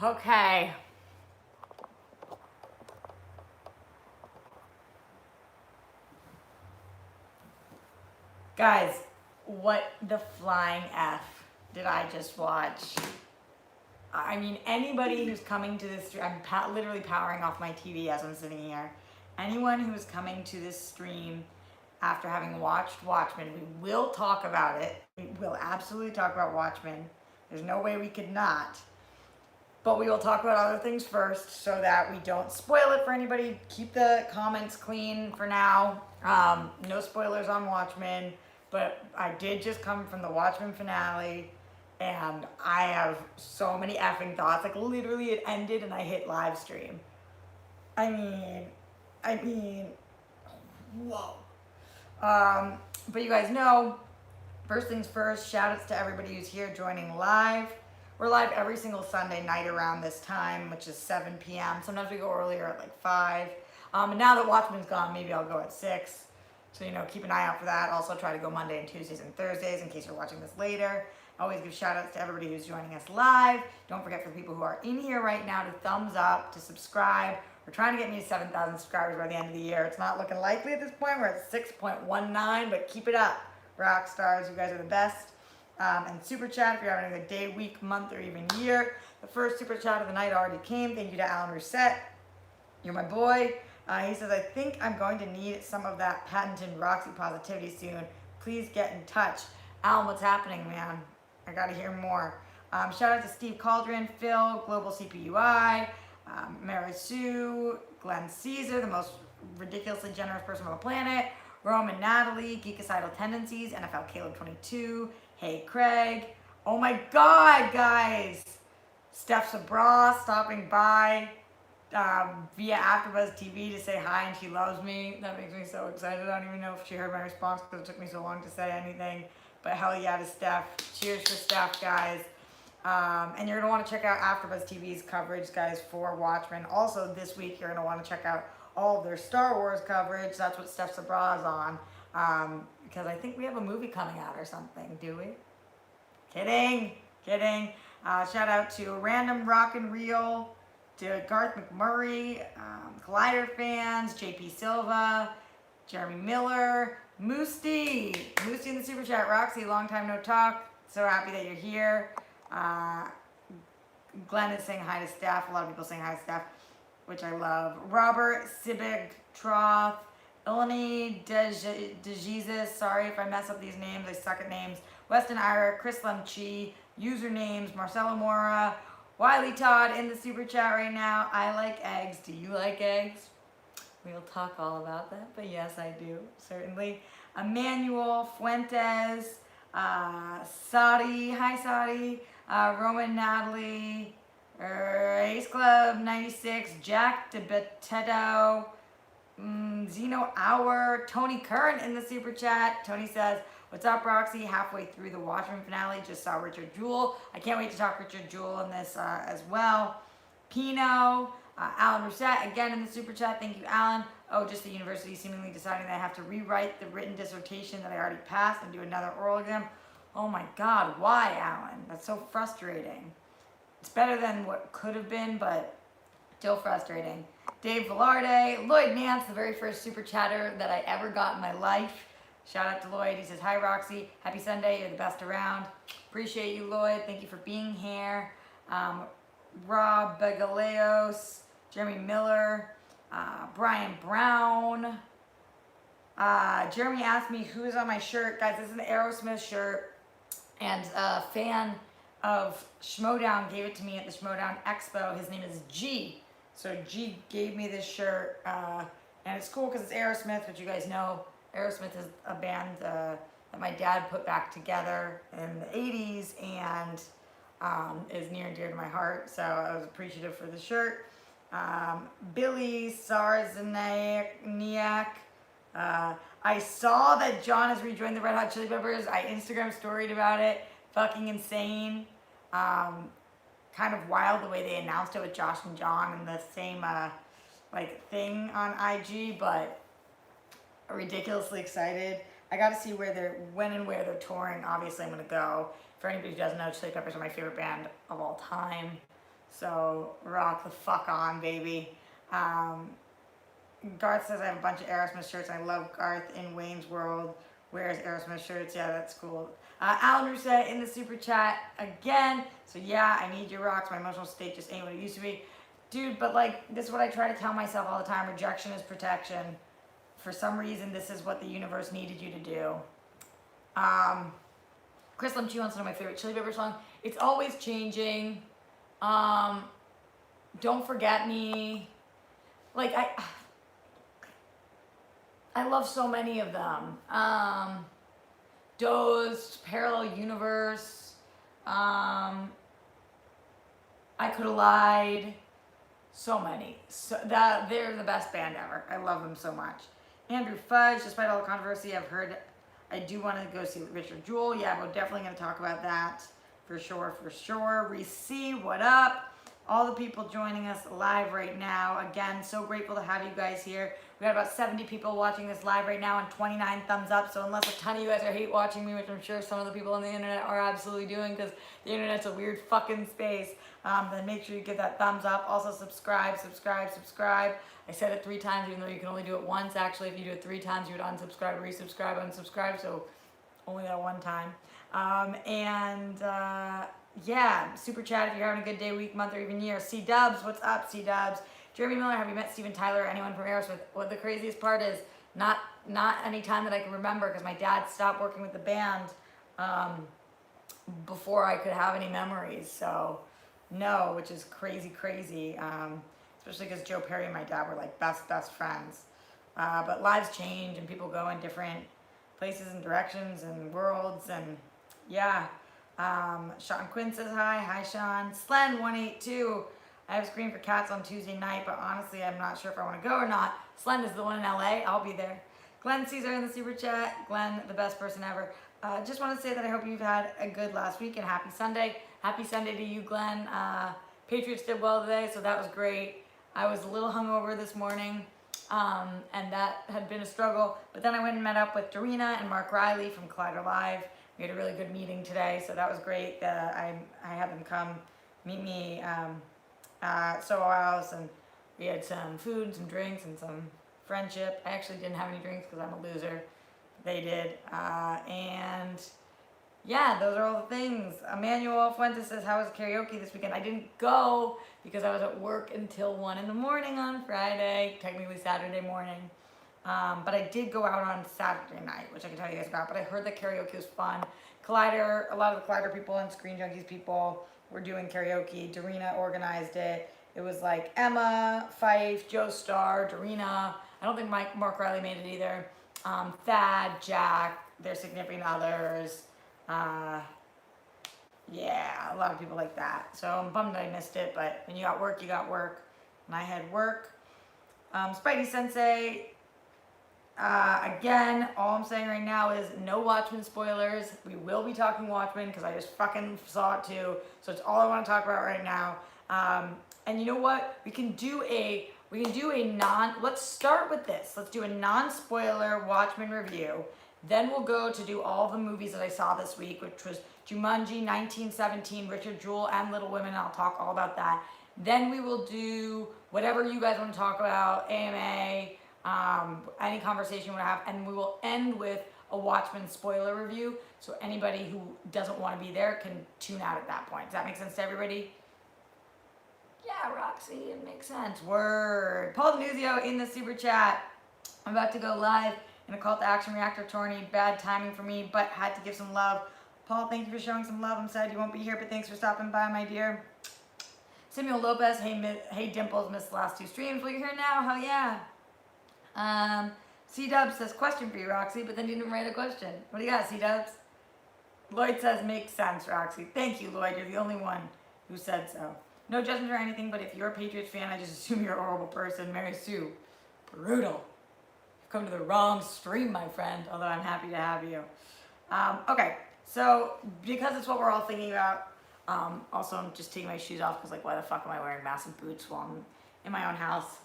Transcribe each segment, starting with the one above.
Okay. Guys, what the flying F did I just watch? I mean, anybody who's coming to this stream, I'm literally powering off my TV as I'm sitting here. Anyone who's coming to this stream after having watched Watchmen, we will talk about it. We will absolutely talk about Watchmen. There's no way we could not. But we will talk about other things first so that we don't spoil it for anybody. Keep the comments clean for now. No spoilers on Watchmen. But I did just come from the Watchmen finale. And I have so many effing thoughts. Like literally it ended and I hit live stream. I mean, whoa. But you guys know, first things first, shout outs to everybody who's here joining live. We're live every single Sunday night around this time, which is 7 p.m. Sometimes we go earlier at like 5. And now that Watchmen's gone, maybe I'll go at 6. So, keep an eye out for that. Also try to go Monday and Tuesdays and Thursdays in case you're watching this later. Always give shout outs to everybody who's joining us live. Don't forget for the people who are in here right now to thumbs up, to subscribe. We're trying to get me to 7,000 subscribers by the end of the year. It's not looking likely at this point. We're at 6.19, but keep it up. Rock stars, you guys are the best. And super chat if you're having a good day, week, month, or even year. The first super chat of the night already came. Thank you to Alan Rousset. You're my boy. He says, I think I'm going to need some of that patented Roxy positivity soon. Please get in touch. Alan, what's happening, man? I gotta hear more. Shout out to Steve Cauldron, Phil, Global CPUI, Mary Sue, Glenn Caesar, the most ridiculously generous person on the planet, Roman Natalie, Geekicidal Tendencies, NFL Caleb 22, Hey Craig. Oh my god, guys! Steph Sabra stopping by via AfterBuzz TV to say hi and she loves me. That makes me so excited. I don't even know if she heard my response because it took me so long to say anything. But hell yeah to Steph. Cheers for Steph, guys. And you're going to want to check out AfterBuzz TV's coverage, guys, for Watchmen. Also, this week, you're going to want to check out all of their Star Wars coverage. That's what Steph Sabra is on. Because I think we have a movie coming out or something, do we? Kidding. Shout out to Random Rock and Reel, to Garth McMurray, Collider fans, JP Silva, Jeremy Miller, Moosty in the super chat. Roxy, long time no talk. So happy that you're here. Glenn is saying hi to Steph. A lot of people saying hi to Steph, which I love. Robert Sibig Troth, Eleni DeJesus. Sorry if I mess up these names. I suck at names. Weston Ira, Chris Lemchi, usernames Marcelo Mora, Wiley Todd in the super chat right now. I like eggs. Do you like eggs? We'll talk all about that, but yes, I do, certainly. Emmanuel Fuentes, Sadi, hi Sadi, Roman Natalie, Ace Club 96, Jack DeBettedo, Zeno Hour, Tony Curran in the super chat. Tony says, what's up, Roxy? Halfway through the Watchmen finale, just saw Richard Jewell. I can't wait to talk Richard Jewell in this as well. Pino, Alan Rousset, again in the super chat. Thank you, Alan. Oh, just the university seemingly deciding that I have to rewrite the written dissertation that I already passed and do another oral exam. Oh my God, why, Alan? That's so frustrating. It's better than what could have been, but still frustrating. Dave Velarde, Lloyd Nance, the very first super chatter that I ever got in my life. Shout out to Lloyd. He says, hi, Roxy. Happy Sunday. You're the best around. Appreciate you, Lloyd. Thank you for being here. Rob Begaleos, Jeremy Miller, Brian Brown. Jeremy asked me who is on my shirt. Guys, this is an Aerosmith shirt. And a fan of Schmodown gave it to me at the Schmodown Expo. His name is G. So G gave me this shirt. And it's cool because it's Aerosmith, which you guys know. Aerosmith is a band that my dad put back together in the 80s and is near and dear to my heart. So I was appreciative for the shirt. Billy Sarzaniak. I saw that John has rejoined the Red Hot Chili Peppers. I Instagram storied about it. Fucking insane. Kind of wild the way they announced it with Josh and John and the same thing on IG, but ridiculously excited. I got to see when and where they're touring. Obviously, I'm gonna go. For anybody who doesn't know, Chili Peppers are my favorite band of all time. So rock the fuck on, baby. Garth says I have a bunch of Aerosmith shirts. I love Garth in Wayne's World wears Aerosmith shirts. Yeah, that's cool. Alan Rousset in the super chat again. So yeah, I need your rocks. My emotional state just ain't what it used to be. Dude, but like, this is what I try to tell myself all the time. Rejection is protection. For some reason, this is what the universe needed you to do. Chris Lim Chi wants to know my favorite Chili Pepper song. It's Always Changing. Don't Forget Me. Like, I love so many of them. Doze, Parallel Universe. I Could Have Lied. So many. So that they're the best band ever. I love them so much. Andrew Fudge, despite all the controversy, I've heard I do want to go see Richard Jewell. Yeah, we're definitely going to talk about that for sure, for sure. Reese C, what up? All the people joining us live right now. Again, so grateful to have you guys here. We got about 70 people watching this live right now and 29 thumbs up. So unless a ton of you guys are hate watching me, which I'm sure some of the people on the internet are absolutely doing because the internet's a weird fucking space, then make sure you give that thumbs up. Also subscribe, subscribe, subscribe. I said it 3 times, even though you can only do it once. Actually, if you do it 3 times, you would unsubscribe, resubscribe, unsubscribe. So only that one time. Yeah, super chat if you're having a good day, week, month, or even year. C Dubs, what's up, C Dubs? Jeremy Miller, have you met Steven Tyler or anyone from Aerosmith? What the craziest part is, not any time that I can remember, because my dad stopped working with the band before I could have any memories. So no, which is crazy, crazy. Especially because Joe Perry and my dad were like best friends. But lives change and people go in different places and directions and worlds, and yeah. Sean Quinn says hi. Hi, Sean. Slen182. I have Scream for Cats on Tuesday night, but honestly, I'm not sure if I want to go or not. Slen is the one in LA. I'll be there. Glenn Caesar in the super chat. Glenn, the best person ever. Just want to say that I hope you've had a good last week and happy Sunday. Happy Sunday to you, Glenn. Patriots did well today, so that was great. I was a little hungover this morning, and that had been a struggle. But then I went and met up with Dorina and Mark Riley from Collider Live. We had a really good meeting today, so that was great. I had them come meet me at Soho House, and we had some food, some drinks, and some friendship. I actually didn't have any drinks because I'm a loser. They did. And yeah, those are all the things. Emmanuel Fuentes says, how was karaoke this weekend? I didn't go because I was at work until 1 in the morning on Friday, technically Saturday morning. But I did go out on Saturday night, which I can tell you guys about. But I heard that karaoke was fun. Collider, a lot of the Collider people and Screen Junkies people were doing karaoke. Dorina organized it. It was like Emma, Fife, Joe Starr, Dorina. I don't think Mark Riley made it either. Thad, Jack, their significant others. Yeah, a lot of people like that. So I'm bummed I missed it. But when you got work, you got work. And I had work. Spidey Sensei. Again, all I'm saying right now is no Watchmen spoilers. We will be talking Watchmen because I just fucking saw it too. So it's all I want to talk about right now. And you know what? We can do a let's start with this. Let's do a non-spoiler Watchmen review. Then we'll go to do all the movies that I saw this week, which was Jumanji, 1917, Richard Jewell, and Little Women. I'll talk all about that. Then we will do whatever you guys want to talk about, AMA, any conversation you want to have, and we will end with a Watchmen spoiler review, so anybody who doesn't want to be there can tune out at that point. Does that make sense to everybody? Yeah, Roxy, it makes sense. Word. Paul Denuzio in the super chat. I'm about to go live in a call to action reactor tourney. Bad timing for me, but had to give some love. Paul, thank you for showing some love. I'm sad you won't be here, but thanks for stopping by, my dear. Samuel Lopez, hey Dimples, missed the last 2 streams. Well, you're here now, hell yeah. C-Dubs says, question for you, Roxy, but then you didn't write a question. What do you got, C-Dubs? Lloyd says, makes sense, Roxy. Thank you, Lloyd. You're the only one who said so. No judgment or anything, but if you're a Patriots fan, I just assume you're a horrible person. Mary Sue. Brutal. You've come to the wrong stream, my friend, although I'm happy to have you. Okay, so because it's what we're all thinking about, also I'm just taking my shoes off because, like, why the fuck am I wearing massive boots while I'm in my own house?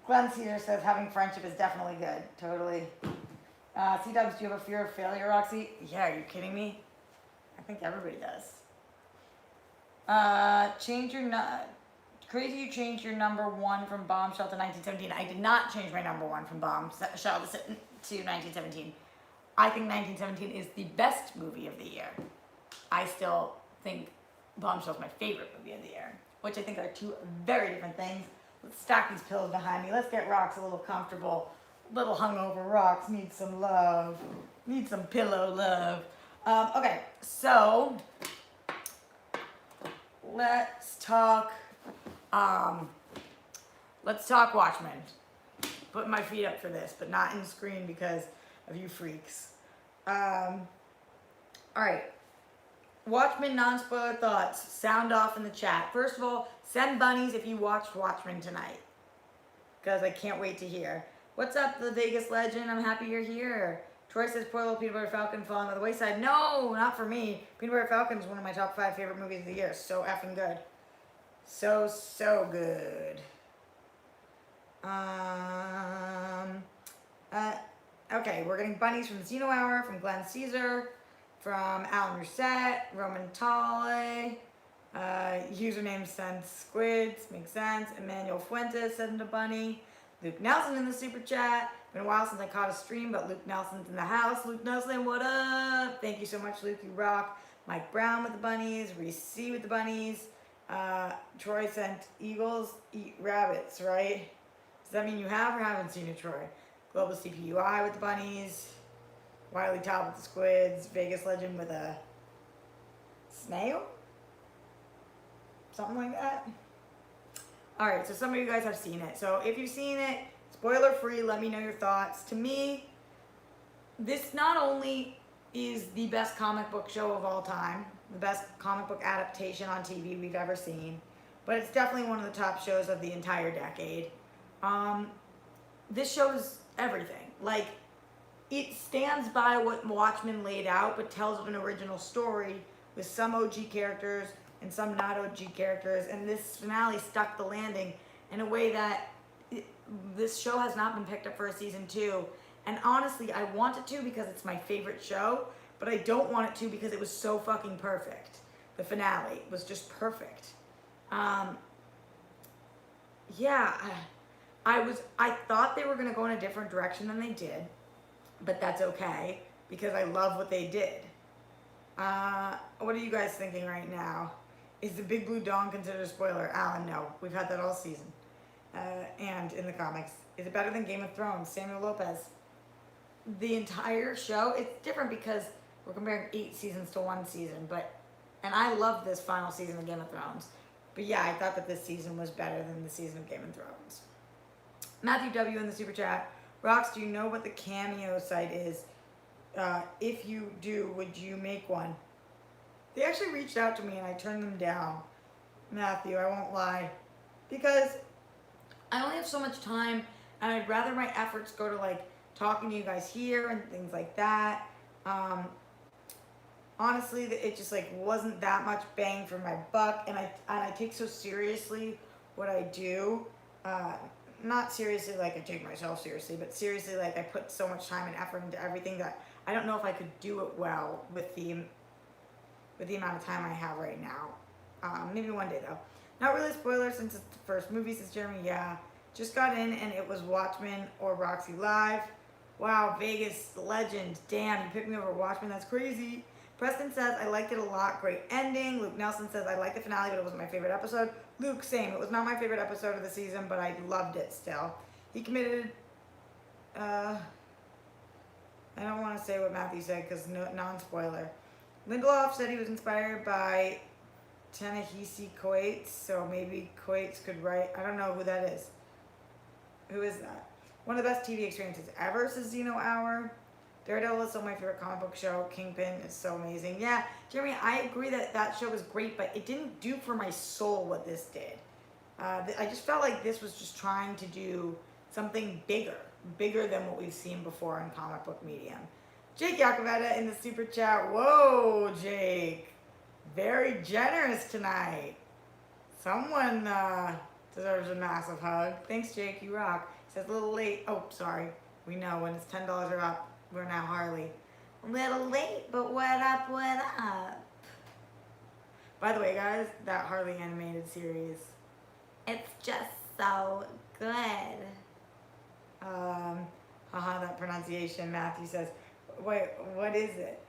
Glenn Cedar says having friendship is definitely good. Totally. C-Dubs, do you have a fear of failure, Roxy? Yeah, are you kidding me? I think everybody does. Change your crazy you changed your number one from Bombshell to 1917. I did not change my number one from Bombshell to 1917. I think 1917 is the best movie of the year. I still think Bombshell is my favorite movie of the year, which I think are two very different things. Let's stack these pillows behind me. Let's get Rox a little comfortable. Little hungover Rox needs some love. Needs some pillow love. Okay, so let's talk Watchmen. Put my feet up for this, but not in the screen because of you freaks. All right. Watchmen non-spoiler thoughts. Sound off in the chat. First of all, send bunnies if you watched Watchmen tonight, because I can't wait to hear. What's up, the Vegas legend? I'm happy you're here. Troy says, poor little Peanut Butter Falcon falling by the wayside. No, not for me. Peanut Butter Falcon is one of my top 5 favorite movies of the year. So effing good. So good. Okay, we're getting bunnies from Zeno Hour, from Glenn Caesar, from Alan Rousset, Roman Tolle, username sends squids, makes sense. Emmanuel Fuentes sent a bunny. Luke Nelson in the super chat. Been a while since I caught a stream, but Luke Nelson's in the house. Luke Nelson, what up? Thank you so much, Luke. You rock. Mike Brown with the bunnies. Reese C with the bunnies. Troy sent eagles eat rabbits, right? Does that mean you have or haven't seen it, Troy? Global CPUI with the bunnies. Wiley Top with the squids. Vegas Legend with a snail? Something like that. Alright, so some of you guys have seen it. So if you've seen it, spoiler free, let me know your thoughts. To me, this not only is the best comic book show of all time, the best comic book adaptation on TV we've ever seen, but it's definitely one of the top shows of the entire decade. This shows everything. Like, it stands by what Watchmen laid out, but tells an original story with some OG characters and some not OG characters, and this finale stuck the landing in a way that this show has not been picked up for a season 2. And honestly, I want it to because it's my favorite show, but I don't want it to because it was so fucking perfect. The finale was just perfect. Yeah, I thought they were gonna go in a different direction than they did, but that's okay because I love what they did. What are you guys thinking right now? Is the Big Blue Dawn considered a spoiler? Alan, no. We've had that all season. And in the comics. Is it better than Game of Thrones? Samuel Lopez. The entire show, it's different because we're comparing 8 seasons to 1 season, and I love this final season of Game of Thrones. But yeah, I thought that this season was better than the season of Game of Thrones. Matthew W. in the super chat. Rox, do you know what the Cameo site is? If you do, would you make one? They actually reached out to me and I turned them down. Matthew, I won't lie. Because I only have so much time and I'd rather my efforts go to like talking to you guys here and things like that. Honestly, it just like wasn't that much bang for my buck, and I take so seriously what I do. Not seriously like I take myself seriously, but seriously like I put so much time and effort into everything that I don't know if I could do it well with the amount of time I have right now. Maybe one day though. Not really a spoiler since it's the first movie, says Jeremy. Yeah, just got in and it was Watchmen or Roxy Live. Wow, Vegas legend. Damn, you picked me over Watchmen. That's crazy. Preston says, I liked it a lot. Great ending. Luke Nelson says, I liked the finale, but it wasn't my favorite episode. Luke, same. It was not my favorite episode of the season, but I loved it still. He committed... I don't want to say what Matthew said because non-spoiler. Lindelof said he was inspired by Ta-Nehisi Coates, so maybe Coates could write... I don't know who that is. Who is that? One of the best TV experiences ever, says Zeno Hour. Daredevil is still my favorite comic book show. Kingpin is so amazing. Yeah, Jeremy, I agree that that show was great, but it didn't do for my soul what this did. I just felt like this was just trying to do something bigger than what we've seen before in comic book medium. Jake Yakavetta in the super chat. Whoa, Jake. Very generous tonight. Someone deserves a massive hug. Thanks, Jake. You rock. Says a little late. Oh, sorry. We know when it's $10 or up. We're now Harley. A little late, but what up, what up? By the way, guys, that Harley animated series, it's just so good. Haha, that pronunciation. Matthew says, wait, what is it?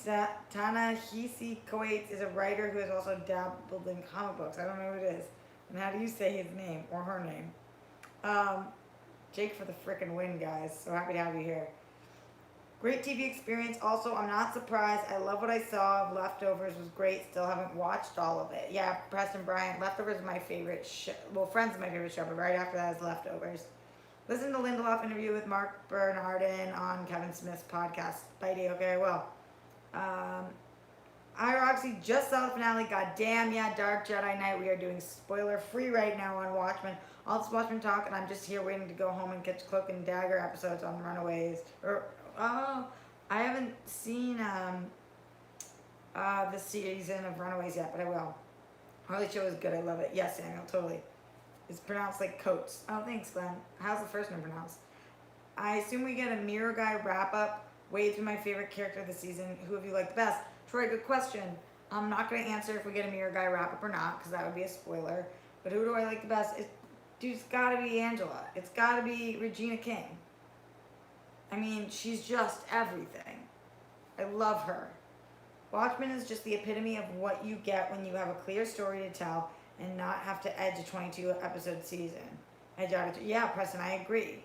Ta-Nehisi Coates is a writer who has also dabbled in comic books. I don't know what it is. And how do you say his name or her name? Jake for the frickin' win, guys. So happy to have you here. Great TV experience. Also, I'm not surprised. I love what I saw. Leftovers was great. Still haven't watched all of it. Yeah, Preston Bryant. Leftovers is my favorite show. Well, Friends is my favorite show, but right after that is Leftovers. Listen to Lindelof interview with Mark Bernardin on Kevin Smith's podcast. Bitey, okay, I will. I Roxy just saw the finale. God damn, yeah, Dark Jedi Knight. We are doing spoiler free right now on Watchmen. All this Watchmen talk, and I'm just here waiting to go home and catch Cloak and Dagger episodes on Runaways. I haven't seen the season of Runaways yet, but I will. Harley Show is good. I love it. Yes, Samuel, totally. It's pronounced like Coates. Oh, thanks, Glenn. How's the first name pronounced? I assume we get a Mirror Guy wrap-up. Wade's my favorite character of the season. Who have you liked the best? Troy, good question. I'm not going to answer if we get a Mirror Guy wrap-up or not, because that would be a spoiler. But who do I like the best? Dude, it's got to be Angela. It's got to be Regina King. I mean, she's just everything. I love her. Watchmen is just the epitome of what you get when you have a clear story to tell and not have to edge a 22-episode season. Yeah, Preston, I agree.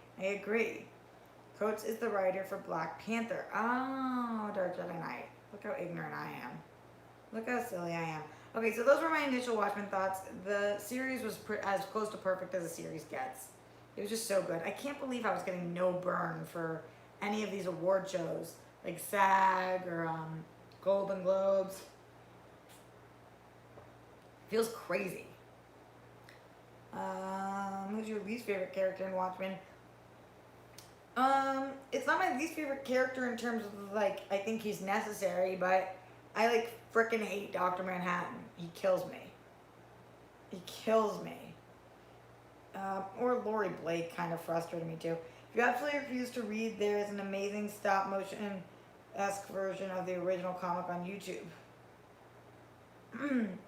Coates is the writer for Black Panther. Oh, Dark Jedi Knight. Look how ignorant I am. Look how silly I am. Okay, so those were my initial Watchmen thoughts. The series was as close to perfect as a series gets. It was just so good. I can't believe I was getting no burn for any of these award shows, like SAG or Golden Globes. Feels crazy. Who's your least favorite character in Watchmen? It's not my least favorite character in terms of, like, I think he's necessary, but I, like, frickin' hate Dr. Manhattan. He kills me. Or Laurie Blake kind of frustrated me, too. If you absolutely refuse to read, there is an amazing stop-motion-esque version of the original comic on YouTube.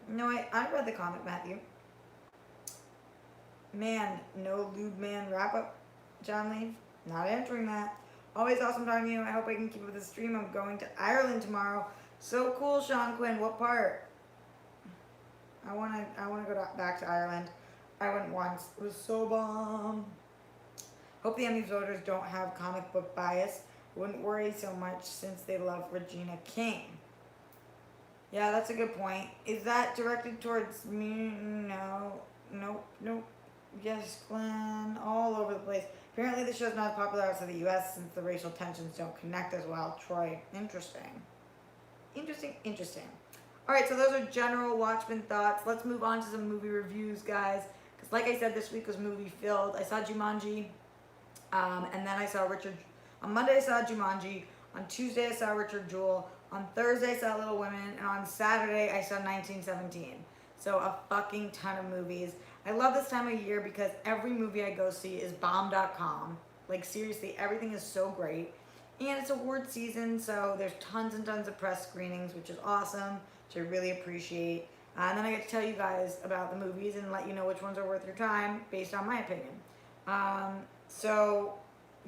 No, I read the comic, Matthew. Man, no lewd man wrap-up, John Lee. Not answering that. Always awesome talking to you. I hope I can keep up with the stream. I'm going to Ireland tomorrow. So cool, Sean Quinn. What part? I wanna go back to Ireland. I went once. It was so bomb. Hope the Emmy voters don't have comic book bias. Wouldn't worry so much since they love Regina King. Yeah, that's a good point. Is that directed towards me? No. Nope. Yes, Glenn. All over the place. Apparently the show's not as popular outside the US since the racial tensions don't connect as well. Troy, interesting. Alright, so those are general Watchmen thoughts. Let's move on to some movie reviews, guys. Because like I said, this week was movie filled. I saw Jumanji, and then I saw on Monday I saw Jumanji. On Tuesday I saw Richard Jewell. On Thursday I saw Little Women. And on Saturday I saw 1917. So a fucking ton of movies. I love this time of year because every movie I go see is bomb.com. Like, seriously, everything is so great. And it's award season, so there's tons and tons of press screenings, which is awesome, which I really appreciate. And then I get to tell you guys about the movies and let you know which ones are worth your time based on my opinion. So,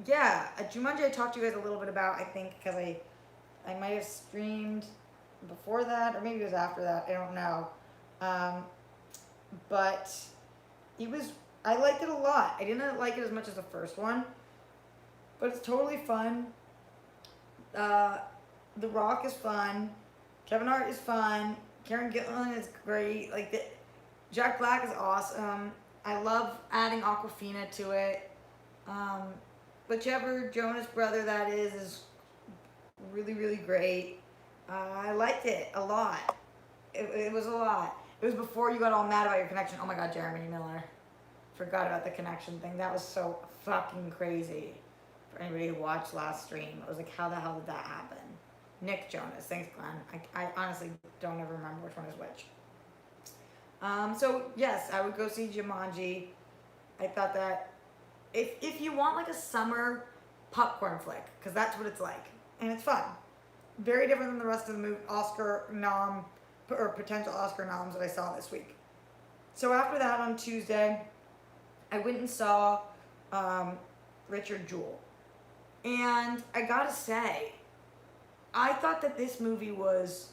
yeah, Jumanji I talked to you guys a little bit about, I think, because I might have streamed before that, or maybe it was after that, I don't know. But I liked it a lot. I didn't like it as much as the first one, but it's totally fun. The Rock is fun. Kevin Hart is fun. Karen Gillan is great. Jack Black is awesome. I love adding Awkwafina to it. Whichever Jonas brother that is really, really great. I liked it a lot. It was a lot. It was before you got all mad about your connection. Oh my God, Jeremy Miller. Forgot about the connection thing. That was so fucking crazy. For anybody who watched last stream, it was like, how the hell did that happen? Nick Jonas. Thanks, Glenn. I honestly don't ever remember which one is which. So, yes, I would go see Jumanji. I thought that if you want like a summer popcorn flick, because that's what it's like. And it's fun. Very different than the rest of the movie, Oscar nom or potential Oscar noms that I saw this week. So after that, on Tuesday, I went and saw Richard Jewell. And I gotta say, I thought that this movie was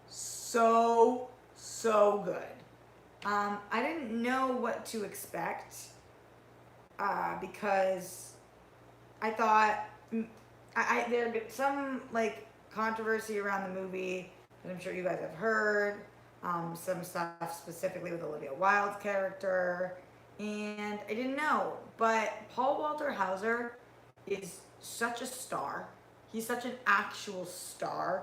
so good. I didn't know what to expect because I thought there had been some like controversy around the movie that I'm sure you guys have heard. Some stuff specifically with Olivia Wilde's character, and I didn't know. But Paul Walter Hauser is such a star. He's such an actual star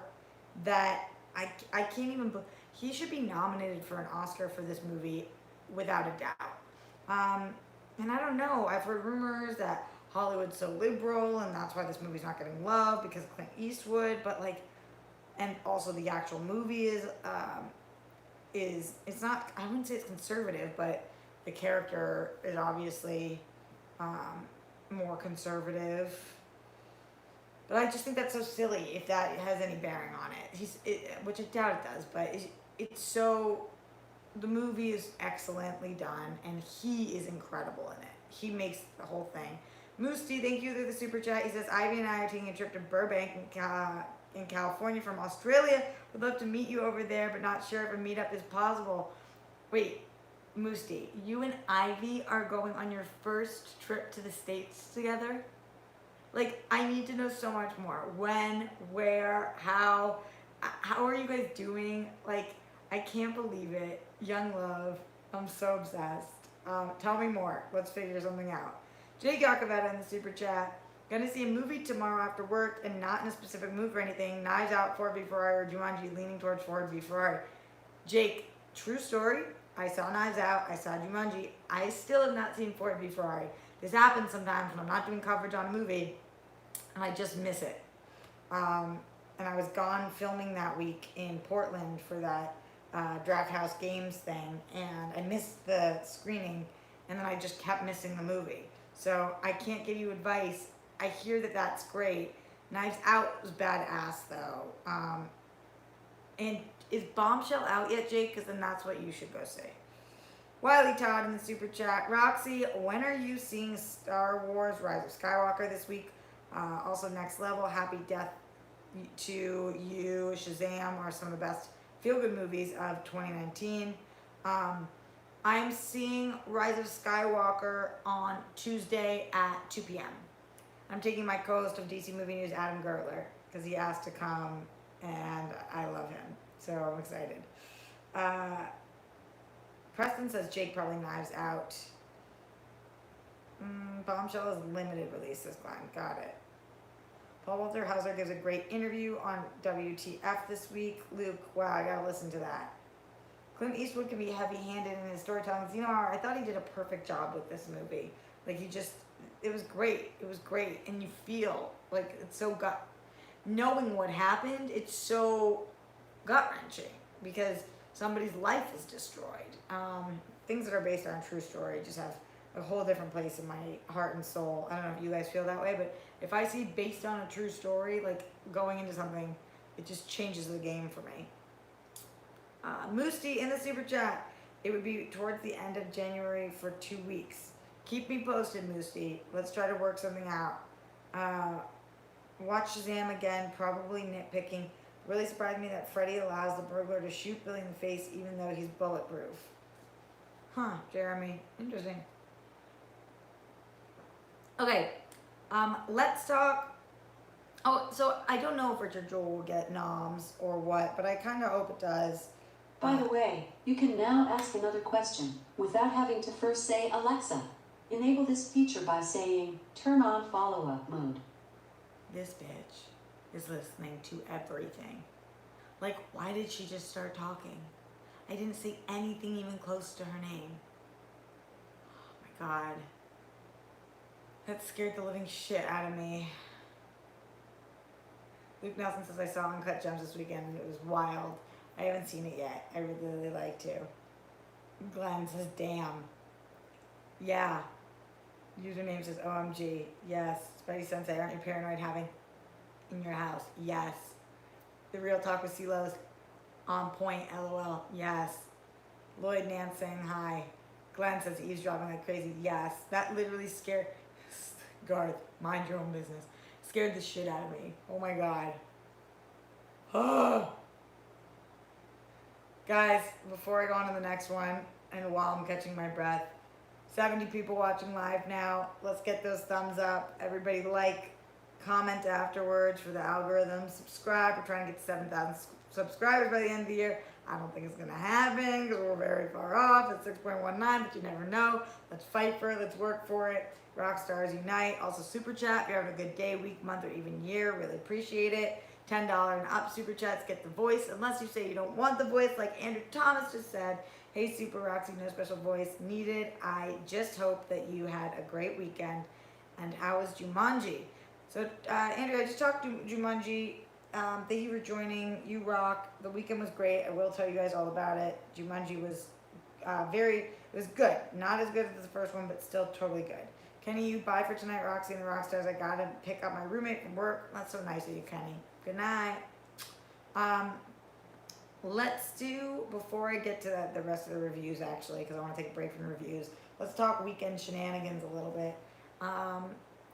that I can't even. He should be nominated for an Oscar for this movie without a doubt. And I don't know. I've heard rumors that Hollywood's so liberal and that's why this movie's not getting love because of Clint Eastwood. But like, and also the actual movie is it's not. I wouldn't say it's conservative, but the character is obviously more conservative. But I just think that's so silly if that has any bearing on it. Which I doubt it does, but it's so. The movie is excellently done, and he is incredible in it. He makes the whole thing. Moosty, thank you for the super chat. He says, Ivy and I are taking a trip to Burbank in California from Australia. Would love to meet you over there, but not sure if a meetup is possible. Wait, Moosty, you and Ivy are going on your first trip to the States together? Like, I need to know so much more. When, where, how are you guys doing? Like, I can't believe it. Young love. I'm so obsessed. Tell me more. Let's figure something out. Jake Yakavetta in the super chat. Gonna see a movie tomorrow after work and not in a specific mood for anything. Knives Out, Ford v Ferrari, or Jumanji, leaning towards Ford v Ferrari. Jake, true story. I saw Knives Out. I saw Jumanji. I still have not seen Ford v Ferrari. This happens sometimes when I'm not doing coverage on a movie and I just miss it. And I was gone filming that week in Portland for that Draft House Games thing, and I missed the screening, and then I just kept missing the movie. So I can't give you advice. I hear that that's great. Knives Out was badass though. And is Bombshell out yet, Jake? Because then that's what you should go see. Wiley Todd in the super chat. Roxy, when are you seeing Star Wars Rise of Skywalker this week? Also, Next Level, Happy Death to You, Shazam are some of the best feel-good movies of 2019. I'm seeing Rise of Skywalker on Tuesday at 2 p.m. I'm taking my co-host of DC Movie News, Adam Gertler, because he asked to come, and I love him. So I'm excited. Preston says Jake probably Knives Out. Bombshell is limited release, says Glenn. Got it. Paul Walter Hauser gives a great interview on WTF this week. Luke, wow, I gotta listen to that. Clint Eastwood can be heavy-handed in his storytelling. You know, I thought he did a perfect job with this movie. Like, it was great. It was great. And you feel like it's so knowing what happened, it's so gut-wrenching because somebody's life is destroyed. Things that are based on true story just have a whole different place in my heart and soul. I don't know if you guys feel that way, but if I see based on a true story, like going into something, it just changes the game for me. Moosty in the super chat. It would be towards the end of January for 2 weeks. Keep me posted, Moosty. Let's try to work something out. Watch Shazam again, probably nitpicking. Really surprised me that Freddy allows the burglar to shoot Billy in the face even though he's bulletproof. Huh, Jeremy. Interesting. Okay, let's talk. Oh, so I don't know if Richard Jewell will get noms or what, but I kind of hope it does. By the way, you can now ask another question without having to first say, Alexa, enable this feature by saying, turn on follow-up mode. This bitch is listening to everything. Like, why did she just start talking? I didn't say anything even close to her name. Oh my God. That scared the living shit out of me. Luke Nelson says I saw Uncut Gems this weekend and it was wild. I haven't seen it yet. I would really like to. Glenn says, damn. Yeah. Username says OMG. Yes. Spidey Sensei, aren't you paranoid having in your house? Yes. The Real Talk with CeeLo's. On point, LOL. Yes. Lloyd Nance saying hi. Glenn says eavesdropping like crazy. Yes. That literally scared Garth, mind your own business. Scared the shit out of me. Oh my god. Guys, before I go on to the next one, and while I'm catching my breath, 70 people watching live now. Let's get those thumbs up. Everybody like, comment afterwards for the algorithm. Subscribe. We're trying to get to 7,000 subscribers by the end of the year. I don't think it's going to happen because we're very far off at 6.19, but you never know. Let's fight for it. Let's work for it. Rockstars Unite. Also, Super Chat. If you're having a good day, week, month, or even year, really appreciate it. $10 and up Super Chats get the voice. Unless you say you don't want the voice, like Andrew Thomas just said. Hey, Super Roxy, no special voice needed. I just hope that you had a great weekend. And how was Jumanji? So, Andrew, I just talked to Jumanji. Thank you for joining. You rock. The weekend was great. I will tell you guys all about it. Jumanji was it was good. Not as good as the first one, but still totally good. Kenny, you bye for tonight, Roxy and the Rockstars. I gotta pick up my roommate from work. That's so nice of you, Kenny. Good night. Let's do, before I get to the rest of the reviews, actually, because I want to take a break from reviews, let's talk weekend shenanigans a little bit.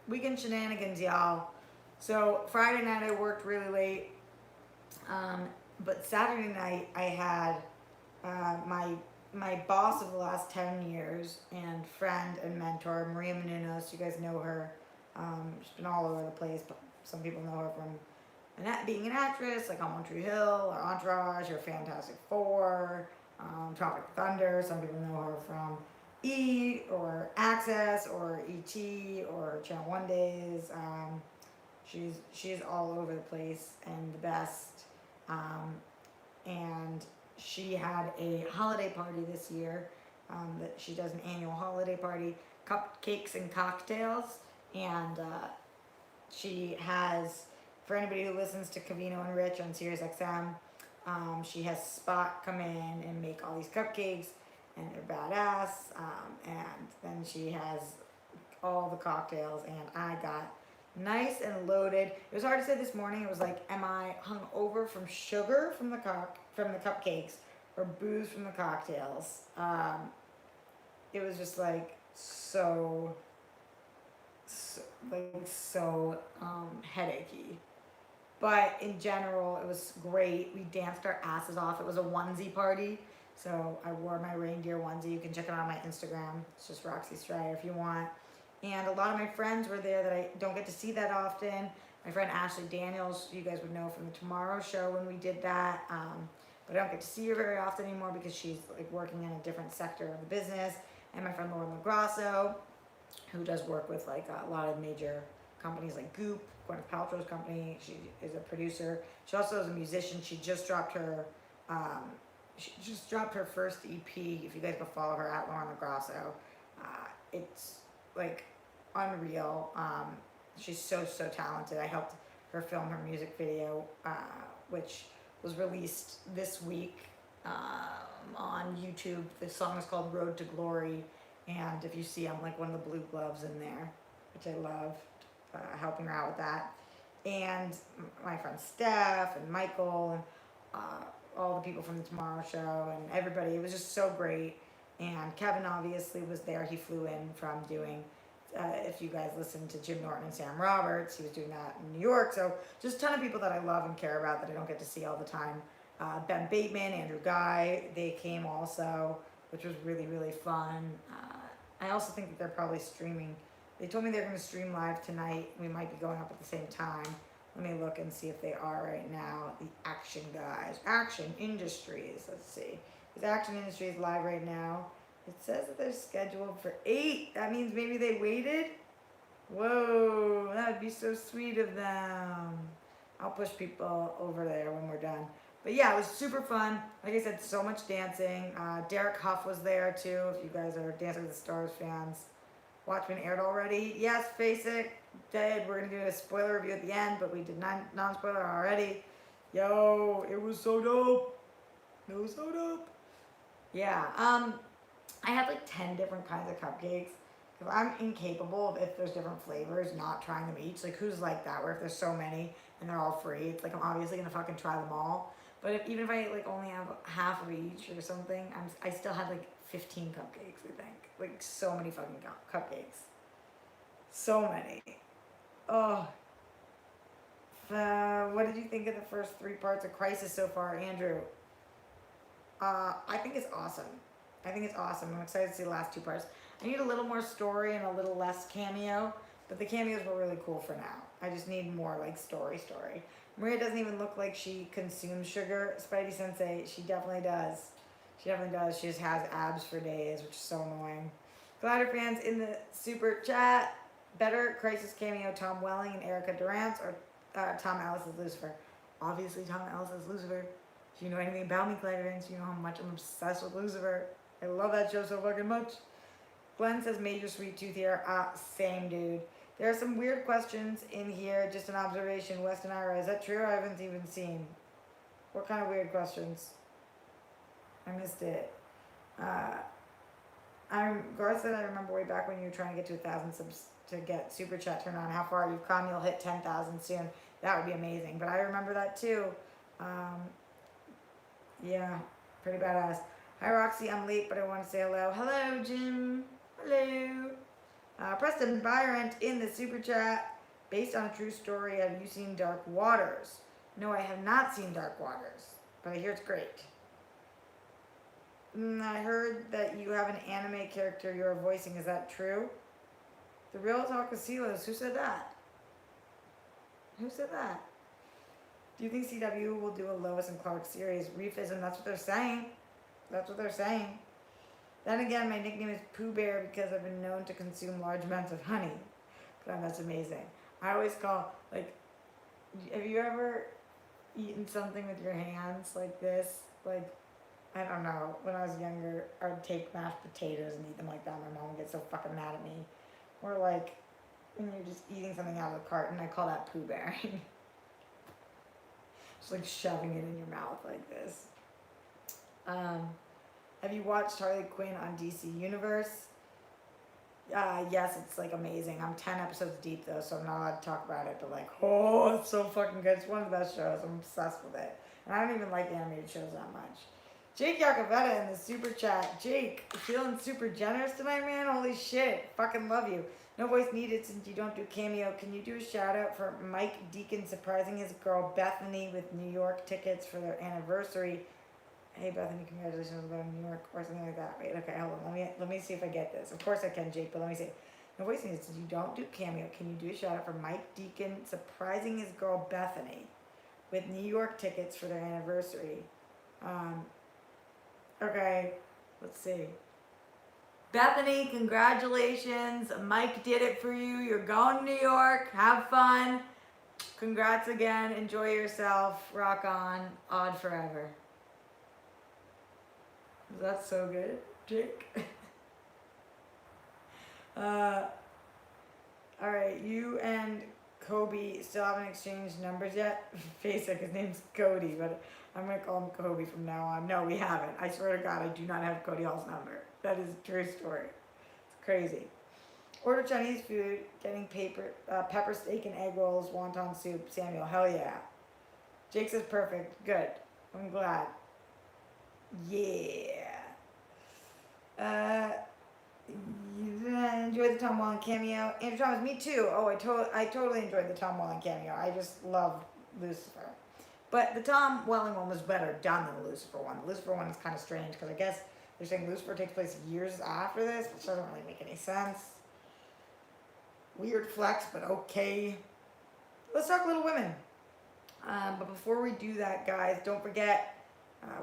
Weekend shenanigans, y'all. So Friday night I worked really late, but Saturday night I had my boss of the last 10 years and friend and mentor, Maria Menounos. You guys know her. She's been all over the place, but some people know her from being an actress, like on One Tree Hill, or Entourage, or Fantastic Four, Tropic Thunder. Some people know her from E! Or Access, or E.T., or Channel One Days. She's all over the place and the best. And she had a holiday party this year. That she does an annual holiday party, cupcakes and cocktails, and she has. For anybody who listens to Cavino and Rich on Sirius XM, she has Spot come in and make all these cupcakes, and they're badass. And then she has all the cocktails, and I got nice and loaded. It was hard to say this morning. It was like, am I hungover from sugar from the cupcakes, or booze from the cocktails? It was just like so headachy. But in general, it was great. We danced our asses off. It was a onesie party. So I wore my reindeer onesie. You can check it out on my Instagram. It's just Roxy Strider if you want. And a lot of my friends were there that I don't get to see that often. My friend Ashley Daniels, you guys would know from the Tomorrow Show when we did that. But I don't get to see her very often anymore because she's like working in a different sector of the business. And my friend Lauren LaGrasso, who does work with like a lot of major companies like Goop, Gwyneth Paltrow's company. She is a producer. She also is a musician. She just dropped her first EP. If you guys go follow her at Lauren LaGrasso, it's like unreal. She's so talented. I helped her film her music video, which was released this week on YouTube. The song is called Road to Glory, and if you see, I'm like one of the blue gloves in there, which I love. Helping her out with that, and my friend Steph and Michael and all the people from the Tomorrow Show and everybody. It was just so great. And Kevin obviously was there. He flew in from doing, if you guys listen to Jim Norton and Sam Roberts, he was doing that in New York. So just a ton of people that I love and care about that I don't get to see all the time. Ben Bateman, Andrew Guy, they came also, which was really fun. I also think that they're probably streaming. They told me they're going to stream live tonight. We might be going up at the same time. Let me look and see if they are right now. The Action Guys. Action Industries. Let's see. Is Action Industries live right now? It says that they're scheduled for 8. That means maybe they waited? Whoa. That would be so sweet of them. I'll push people over there when we're done. But yeah, it was super fun. Like I said, so much dancing. Derek Huff was there too, if you guys are Dancing with the Stars fans. Watchmen aired already. Yes, face it, did. We're going to do a spoiler review at the end, but we did non-spoiler already. Yo, it was so dope. It was so dope. Yeah, I had like 10 different kinds of cupcakes. Because I'm incapable of, if there's different flavors, not trying them each. Like, who's like that, where if there's so many and they're all free, it's like I'm obviously going to fucking try them all. But even if I like only have half of each or something, I still had like 15 cupcakes. I think like so many fucking cupcakes, so many. Oh, what did you think of the first 3 parts of Crisis so far, Andrew? I think it's awesome. I think it's awesome. I'm excited to see the last 2 parts. I need a little more story and a little less cameo, but the cameos were really cool for now. I just need more like story. Maria doesn't even look like she consumes sugar. Spidey Sensei, she definitely does. She definitely does. She just has abs for days, which is so annoying. Glider fans in the super chat. Better Crisis cameo, Tom Welling and Erica Durance, or Tom Ellis as Lucifer? Obviously, Tom Ellis as Lucifer. If you know anything about me, Glider fans, you know how much I'm obsessed with Lucifer. I love that show so fucking much. Glenn says Major Sweet Tooth here. Same dude. There are some weird questions in here. Just an observation. Weston Ira, is that true? I haven't even seen. What kind of weird questions? I missed it. Garth said I remember way back when you were trying to get to 1,000 subs to get super chat turned on. How far you've come? You'll hit 10,000 soon. That would be amazing. But I remember that too. Yeah, pretty badass. Hi Roxy, I'm late, but I want to say hello. Hello, Jim. Hello. Preston Byron in the super chat. Based on a true story, have you seen Dark Waters? No, I have not seen Dark Waters, but I hear it's great. I heard that you have an anime character you're voicing. Is that true? The Real Talk of Silos. Who said that? Who said that? Do you think CW will do a Lois and Clark series? Reefism, that's what they're saying. That's what they're saying. Then again, my nickname is Pooh Bear because I've been known to consume large amounts of honey. God, that's amazing. I always call, like, have you ever eaten something with your hands like this? Like, I don't know. When I was younger, I would take mashed potatoes and eat them like that. My mom would get so fucking mad at me. Or like, when you're just eating something out of the carton, I call that Pooh Bearing. Just like shoving it in your mouth like this. Have you watched Harley Quinn on DC Universe? Yes, it's like amazing. I'm 10 episodes deep though, so I'm not allowed to talk about it, but like, oh, it's so fucking good. It's one of the best shows. I'm obsessed with it. And I don't even like animated shows that much. Jake Yakavetta in the super chat. Jake, feeling super generous tonight, man? Holy shit. Fucking love you. No voice needed since you don't do cameo. Can you do a shout out for Mike Deacon surprising his girl Bethany with New York tickets for their anniversary? Hey Bethany, congratulations on going to New York or something like that. Wait, okay, hold on. Let me see if I get this. Of course I can, Jake, but let me see. No voice needed since you don't do cameo. Can you do a shout out for Mike Deacon surprising his girl Bethany with New York tickets for their anniversary? Okay, let's see. Bethany, congratulations. Mike did it for you. You're going to New York. Have fun. Congrats again. Enjoy yourself. Rock on. Odd forever. That's so good, Jake. Alright, you and Kobe still haven't exchanged numbers yet? Facebook, his name's Cody, but I'm going to call him Kobe from now on. No, we haven't. I swear to God, I do not have Cody Hall's number. That is a true story. It's crazy. Order Chinese food, getting pepper steak and egg rolls, wonton soup. Samuel, hell yeah. Jake says perfect. Good. I'm glad. Yeah. Enjoyed the Tom Welling cameo. Andrew Thomas, me too. Oh, I totally enjoyed the Tom Welling cameo. I just love Lucifer. But the Tom Welling one was better done than the Lucifer one. The Lucifer one is kind of strange because I guess they're saying Lucifer takes place years after this, which doesn't really make any sense. Weird flex, but okay. Let's talk Little Women. But before we do that, guys, don't forget,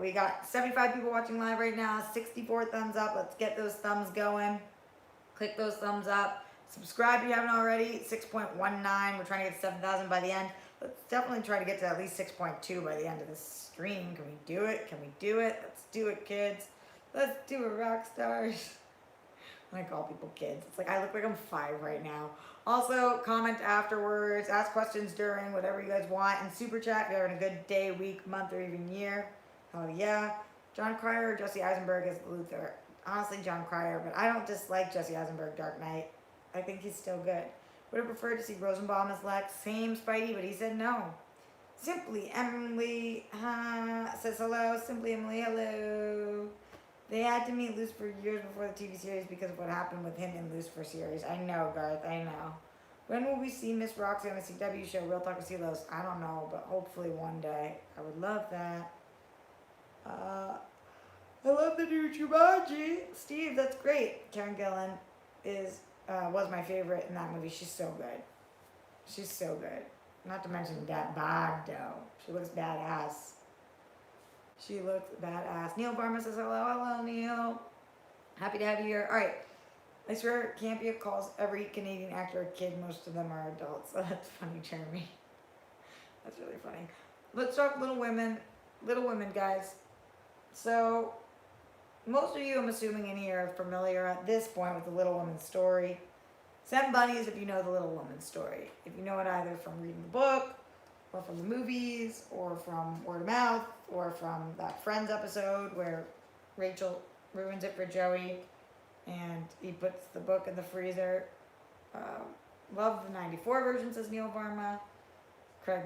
we got 75 people watching live right now, 64 thumbs up. Let's get those thumbs going. Click those thumbs up. Subscribe if you haven't already. 6.19. We're trying to get 7,000 by the end. Let's definitely try to get to at least 6.2 by the end of this stream. Can we do it? Can we do it? Let's do it, kids. Let's do it, rock stars. I call people kids. It's like I look like I'm 5 right now. Also, comment afterwards. Ask questions during, whatever you guys want. And super chat if you're having a good day, week, month, or even year. Hell yeah. John Cryer or Jesse Eisenberg as Luthor? Honestly, John Cryer, but I don't dislike Jesse Eisenberg Dark Knight. I think he's still good. Would have preferred to see Rosenbaum as Lex. Same Spidey, but he said no. Simply Emily says hello. Simply Emily, hello. They had to meet Lucifer years before the TV series because of what happened with him in Lucifer series. I know, Garth, I know. When will we see Miss Roxy on the CW show, Real Talk with CeeLos? I don't know, but hopefully one day. I would love that. I love the new Jumanji. Steve, that's great. Karen Gillan was my favorite in that movie. She's so good. She's so good. Not to mention that bod, though. She looks badass. She looks badass. Neil Barma says hello. Hello, Neil. Happy to have you here. All right. I swear Campia calls every Canadian actor a kid. Most of them are adults. That's funny, Jeremy. That's really funny. Let's talk Little Women. Little Women, guys. So, most of you, I'm assuming in here, are familiar at this point with the Little Woman story. Send bunnies if you know the Little Woman story. If you know it either from reading the book, or from the movies, or from word of mouth, or from that Friends episode where Rachel ruins it for Joey and he puts the book in the freezer. Love the 94 version, says Neil Varma. Craig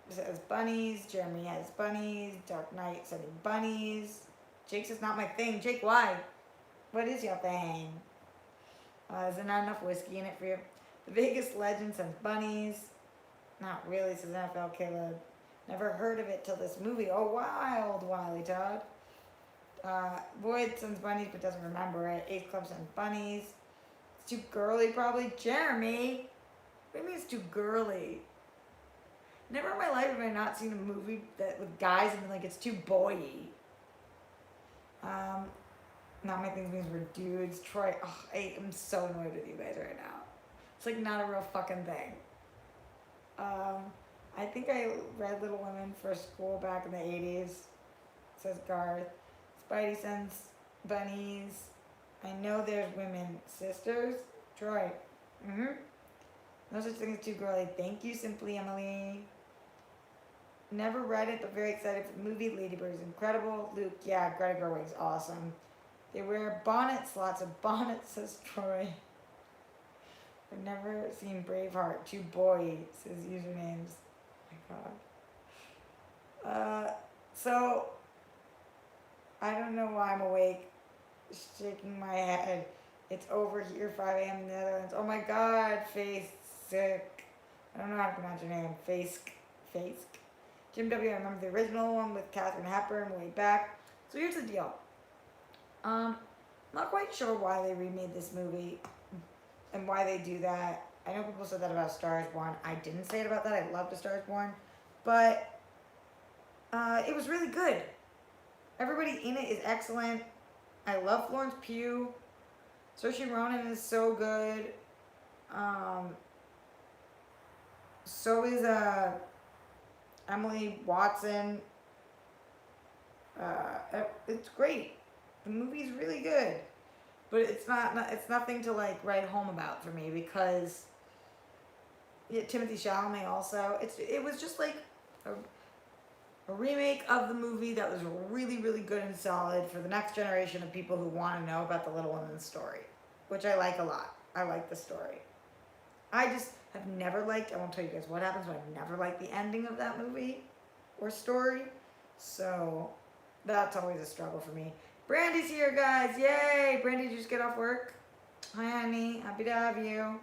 says bunnies. Jeremy has bunnies. Dark Knight sending bunnies. Jake says not my thing. Jake, why? What is your thing? Is there not enough whiskey in it for you? The Vegas legend sends bunnies. Not really, says NFL Caleb. Never heard of it till this movie. Oh, wild, Wiley Todd. Boyd sends bunnies but doesn't remember it. Ace Club sends bunnies. It's too girly, probably. Jeremy. What do you mean it's too girly? Never in my life have I not seen a movie that with guys and been like it's too boy-y. Not my things means we're dudes. Troy, I'm so annoyed with you guys right now. It's like not a real fucking thing. I think I read Little Women for school back in the 80s, says Garth. Spidey sends bunnies. I know there's women sisters. Troy. No such thing as too girly. Thank you, Simply Emily. Never read it, but very excited for the movie. Lady Bird is incredible. Luke, yeah, Greta Gerwig's awesome. They wear bonnets, lots of bonnets, says Troy. I've never seen Braveheart. Too boy, says usernames. Oh my god. So, I don't know why I'm awake. Shaking my head. It's over here, 5 a.m. in the Netherlands. Oh my god, Face sick. I don't know how to pronounce your name. Faceck. Jim W. I remember the original one with Katharine Hepburn way back. So here's the deal. Not quite sure why they remade this movie and why they do that. I know people said that about Star is Born. I didn't say it about that. I loved A Star is Born. But it was really good. Everybody in it is excellent. I love Florence Pugh. Saoirse Ronan is so good. So is Emily Watson. It's great. The movie's really good, but it's nothing to like write home about for me because Timothée Chalamet also. It was just like a remake of the movie that was really, really good and solid for the next generation of people who want to know about the Little Women's story, which I like a lot. I like the story. I just have never liked, I won't tell you guys what happens, but I've never liked the ending of that movie or story. So that's always a struggle for me. Brandy's here, guys. Yay! Brandy, did you just get off work? Hi, honey. Happy to have you.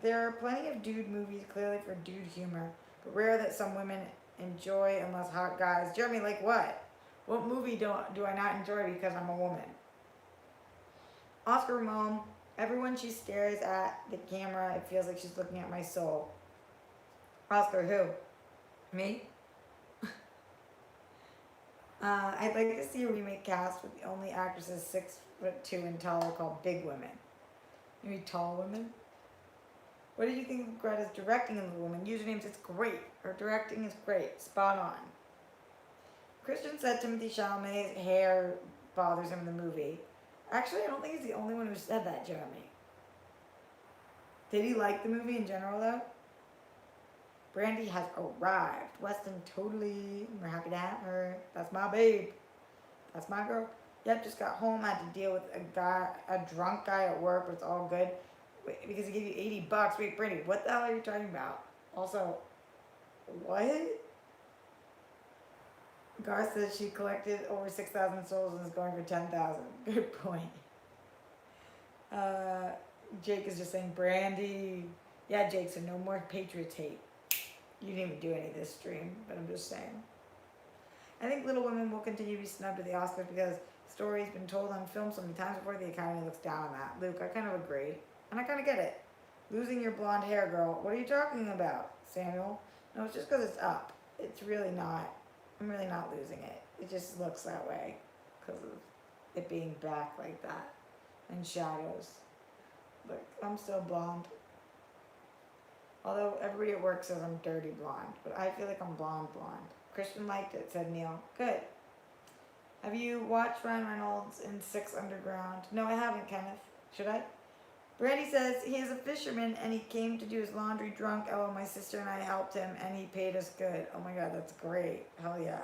There are plenty of dude movies, clearly for dude humor, but rare that some women enjoy unless hot guys. Jeremy, like what? What movie do I not enjoy because I'm a woman? Oscar Ramon. Everyone she stares at the camera, it feels like she's looking at my soul. Oscar who? Me? I'd like to see a remake cast with the only actresses 6'2" and taller called Big Women. Maybe Tall Women? What did you think of Greta's directing in The Woman? Usernames, it's great. Her directing is great. Spot on. Christian said Timothée Chalamet's hair bothers him in the movie. Actually, I don't think he's the only one who said that, Jeremy. Did he like the movie in general, though? Brandy has arrived. Weston, totally. We're happy to have her. That's my babe. That's my girl. Yep, just got home. I had to deal with a drunk guy at work, but it's all good. Wait, because he gave you $80. Wait, Brandy, what the hell are you talking about? Also, what? Garth says she collected over 6,000 souls and is going for 10,000. Good point. Jake is just saying, Brandy. Yeah, Jake, so no more Patriots hate. You didn't even do any of this stream, but I'm just saying. I think Little Women will continue to be snubbed at the Oscars because the story's been told on film so many times before the Academy looks down on that. Luke, I kind of agree. And I kind of get it. Losing your blonde hair, girl. What are you talking about, Samuel? No, it's just because it's up. It's really not. I'm really not losing it. It just looks that way because of it being back like that. And shadows. Look, I'm still blonde. Although everybody at work says I'm dirty blonde. But I feel like I'm blonde. Christian liked it, said Neil. Good. Have you watched Ryan Reynolds in Six Underground? No, I haven't, Kenneth. Should I? Brandy says he is a fisherman and he came to do his laundry drunk. Oh, my sister and I helped him and he paid us good. Oh my god, that's great. Hell yeah.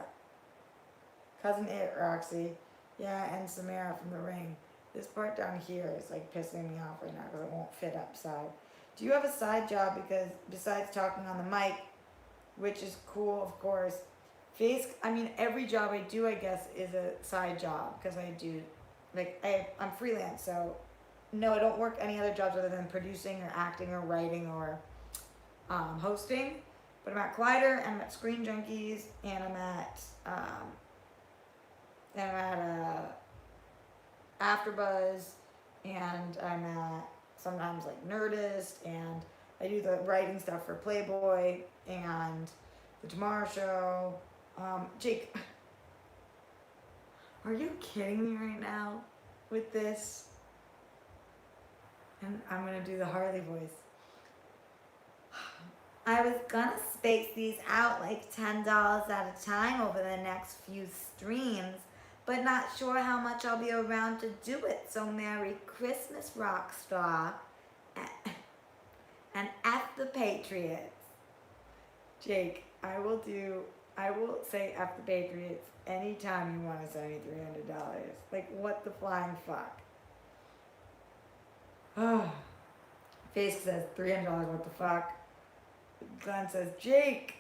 Cousin It, Roxy. Yeah, and Samara from The Ring. This part down here is like pissing me off right now because it won't fit upside. Do you have a side job because besides talking on the mic, which is cool, of course. Every job I do, I guess, is a side job because I do, I'm freelance, so no, I don't work any other jobs other than producing or acting or writing or hosting. But I'm at Collider, and I'm at Screen Junkies, and I'm at AfterBuzz, and I'm at sometimes like Nerdist, and I do the writing stuff for Playboy and the Tomorrow Show. Jake, are you kidding me right now with this? And I'm gonna do the Harley voice. I was gonna space these out like $10 at a time over the next few streams, but not sure how much I'll be around to do it. So Merry Christmas, Rockstar. And F the Patriots. Jake, I will say F the Patriots anytime you want to send me $300. Like, what the flying fuck? Oh. Face says $300, what the fuck? Glenn says, Jake.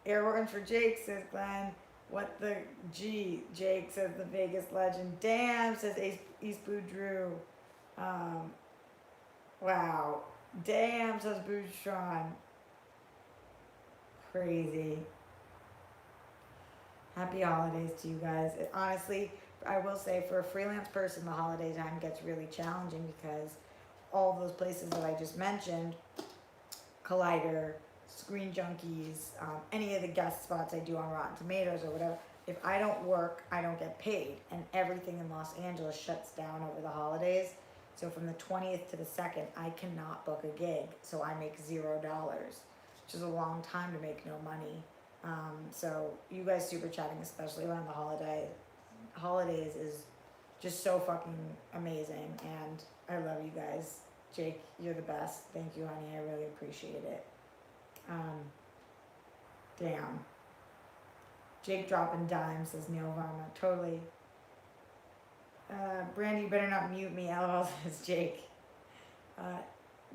Air horns for Jake, says Glenn. What the G? Jake says the Vegas legend. Damn, says East Boo Drew. Wow. Damn, says Bootron. Crazy. Happy holidays to you guys. Honestly, I will say for a freelance person, the holiday time gets really challenging because all those places that I just mentioned, Collider, Screen Junkies, any of the guest spots I do on Rotten Tomatoes or whatever, if I don't work, I don't get paid. And everything in Los Angeles shuts down over the holidays. So from the 20th to the 2nd, I cannot book a gig. So I make $0, which is a long time to make no money. So you guys super chatting, especially around the holidays is just so fucking amazing. And I love you guys. Jake, you're the best. Thank you, honey. I really appreciate it. Damn. Jake dropping dimes, says Neil Varma. Totally. Brandy, you better not mute me. LOL, says Jake.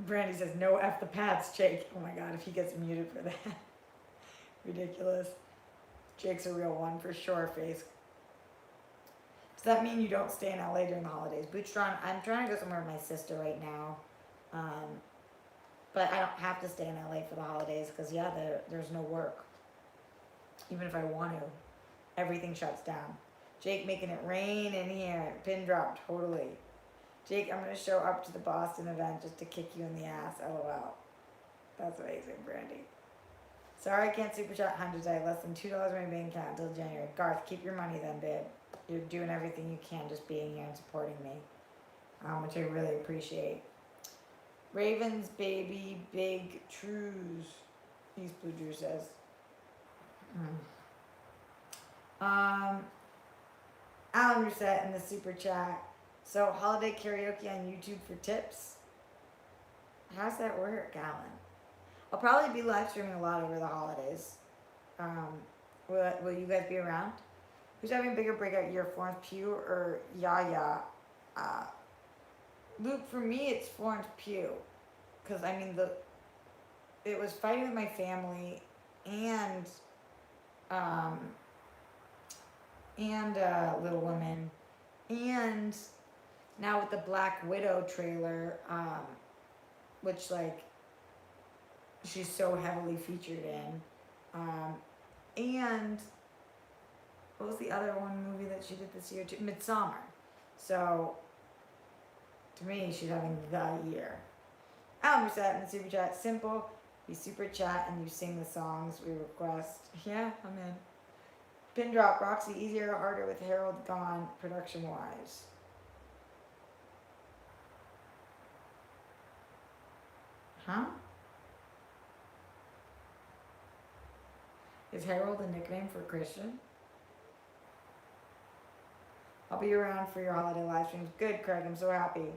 Brandy says, no F the Pats, Jake. Oh my god, if he gets muted for that. Ridiculous. Jake's a real one for sure, face. Does that mean you don't stay in LA during the holidays? Bootstron, I'm trying to go somewhere with my sister right now. But I don't have to stay in LA for the holidays because, yeah, there's no work. Even if I want to. Everything shuts down. Jake making it rain in here. Pin drop, totally. Jake, I'm going to show up to the Boston event just to kick you in the ass. LOL. That's amazing, Brandy. Sorry I can't super chat hundreds. I have less than $2 in my bank account until January. Garth, keep your money then, babe. You're doing everything you can just being here and supporting me. Which I really appreciate. Ravens, baby, big trues. East Blue Drew says. Alan Reset in the super chat. So, holiday karaoke on YouTube for tips? How's that work, Alan? I'll probably be live streaming a lot over the holidays. Will you guys be around? Who's having a bigger breakout year, Florence Pugh or Yaya? Luke, for me, it's Florence Pugh. Because, I mean, it was fighting with my family and um, Little Women, and now with the Black Widow trailer, which like she's so heavily featured in, and what was the other one movie that she did this year too? Midsummer. So to me, she's having the year. Alan Reset in the super chat. Simple. You super chat and you sing the songs we request. Yeah, I'm in. Pin drop. Roxy, easier or harder with Harold gone production wise? Huh? Is Harold a nickname for Christian? I'll be around for your holiday live streams. Good, Craig. I'm so happy.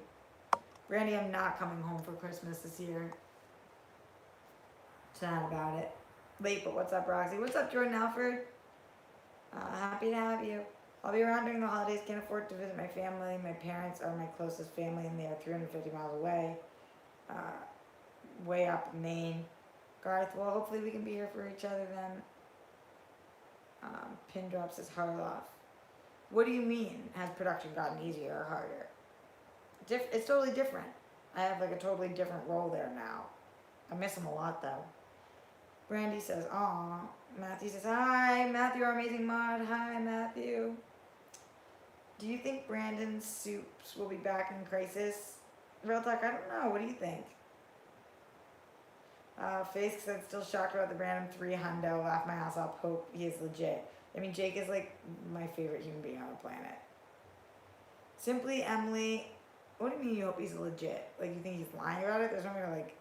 Brandy, I'm not coming home for Christmas this year. Sad about it. Late, but what's up, Roxy? What's up, Jordan Alford? Happy to have you. I'll be around during the holidays. Can't afford to visit my family. My parents are my closest family, and they are 350 miles away. Way up in Maine. Garth, well, hopefully we can be here for each other then. Pin drops his heart off. What do you mean? Has production gotten easier or harder? It's totally different. I have like a totally different role there now. I miss him a lot though. Brandy says, aw. Matthew says, hi, Matthew, our amazing mod. Hi, Matthew. Do you think Brandon's soups will be back in Crisis? Real talk, I don't know. What do you think? Face said, still shocked about the Brandon 3 hundo. Laugh my ass off. Hope he is legit. I mean, Jake is like my favorite human being on the planet. Simply Emily, what do you mean you hope he's legit? Like, you think he's lying about it? There's no way to like.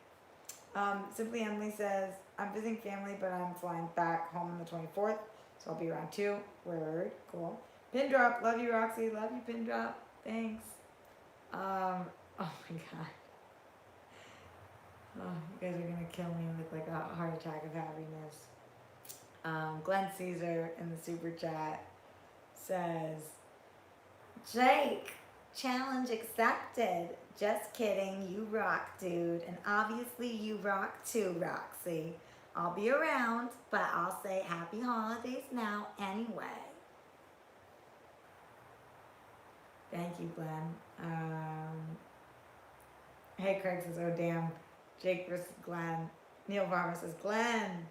Simply Emily says, I'm visiting family, but I'm flying back home on the 24th, so I'll be around too. Word, cool. Pin drop, love you, Roxy. Love you, pin drop. Thanks. Oh my god. Oh, you guys are gonna kill me with like a heart attack of happiness. Glenn Caesar in the super chat says, Jake, challenge accepted. Just kidding, you rock, dude. And obviously you rock too, Roxy. I'll be around, but I'll say happy holidays now anyway. Thank you, Glenn. Hey, Craig says, oh damn. Jake versus Glenn. Neil Varma says, Glenn.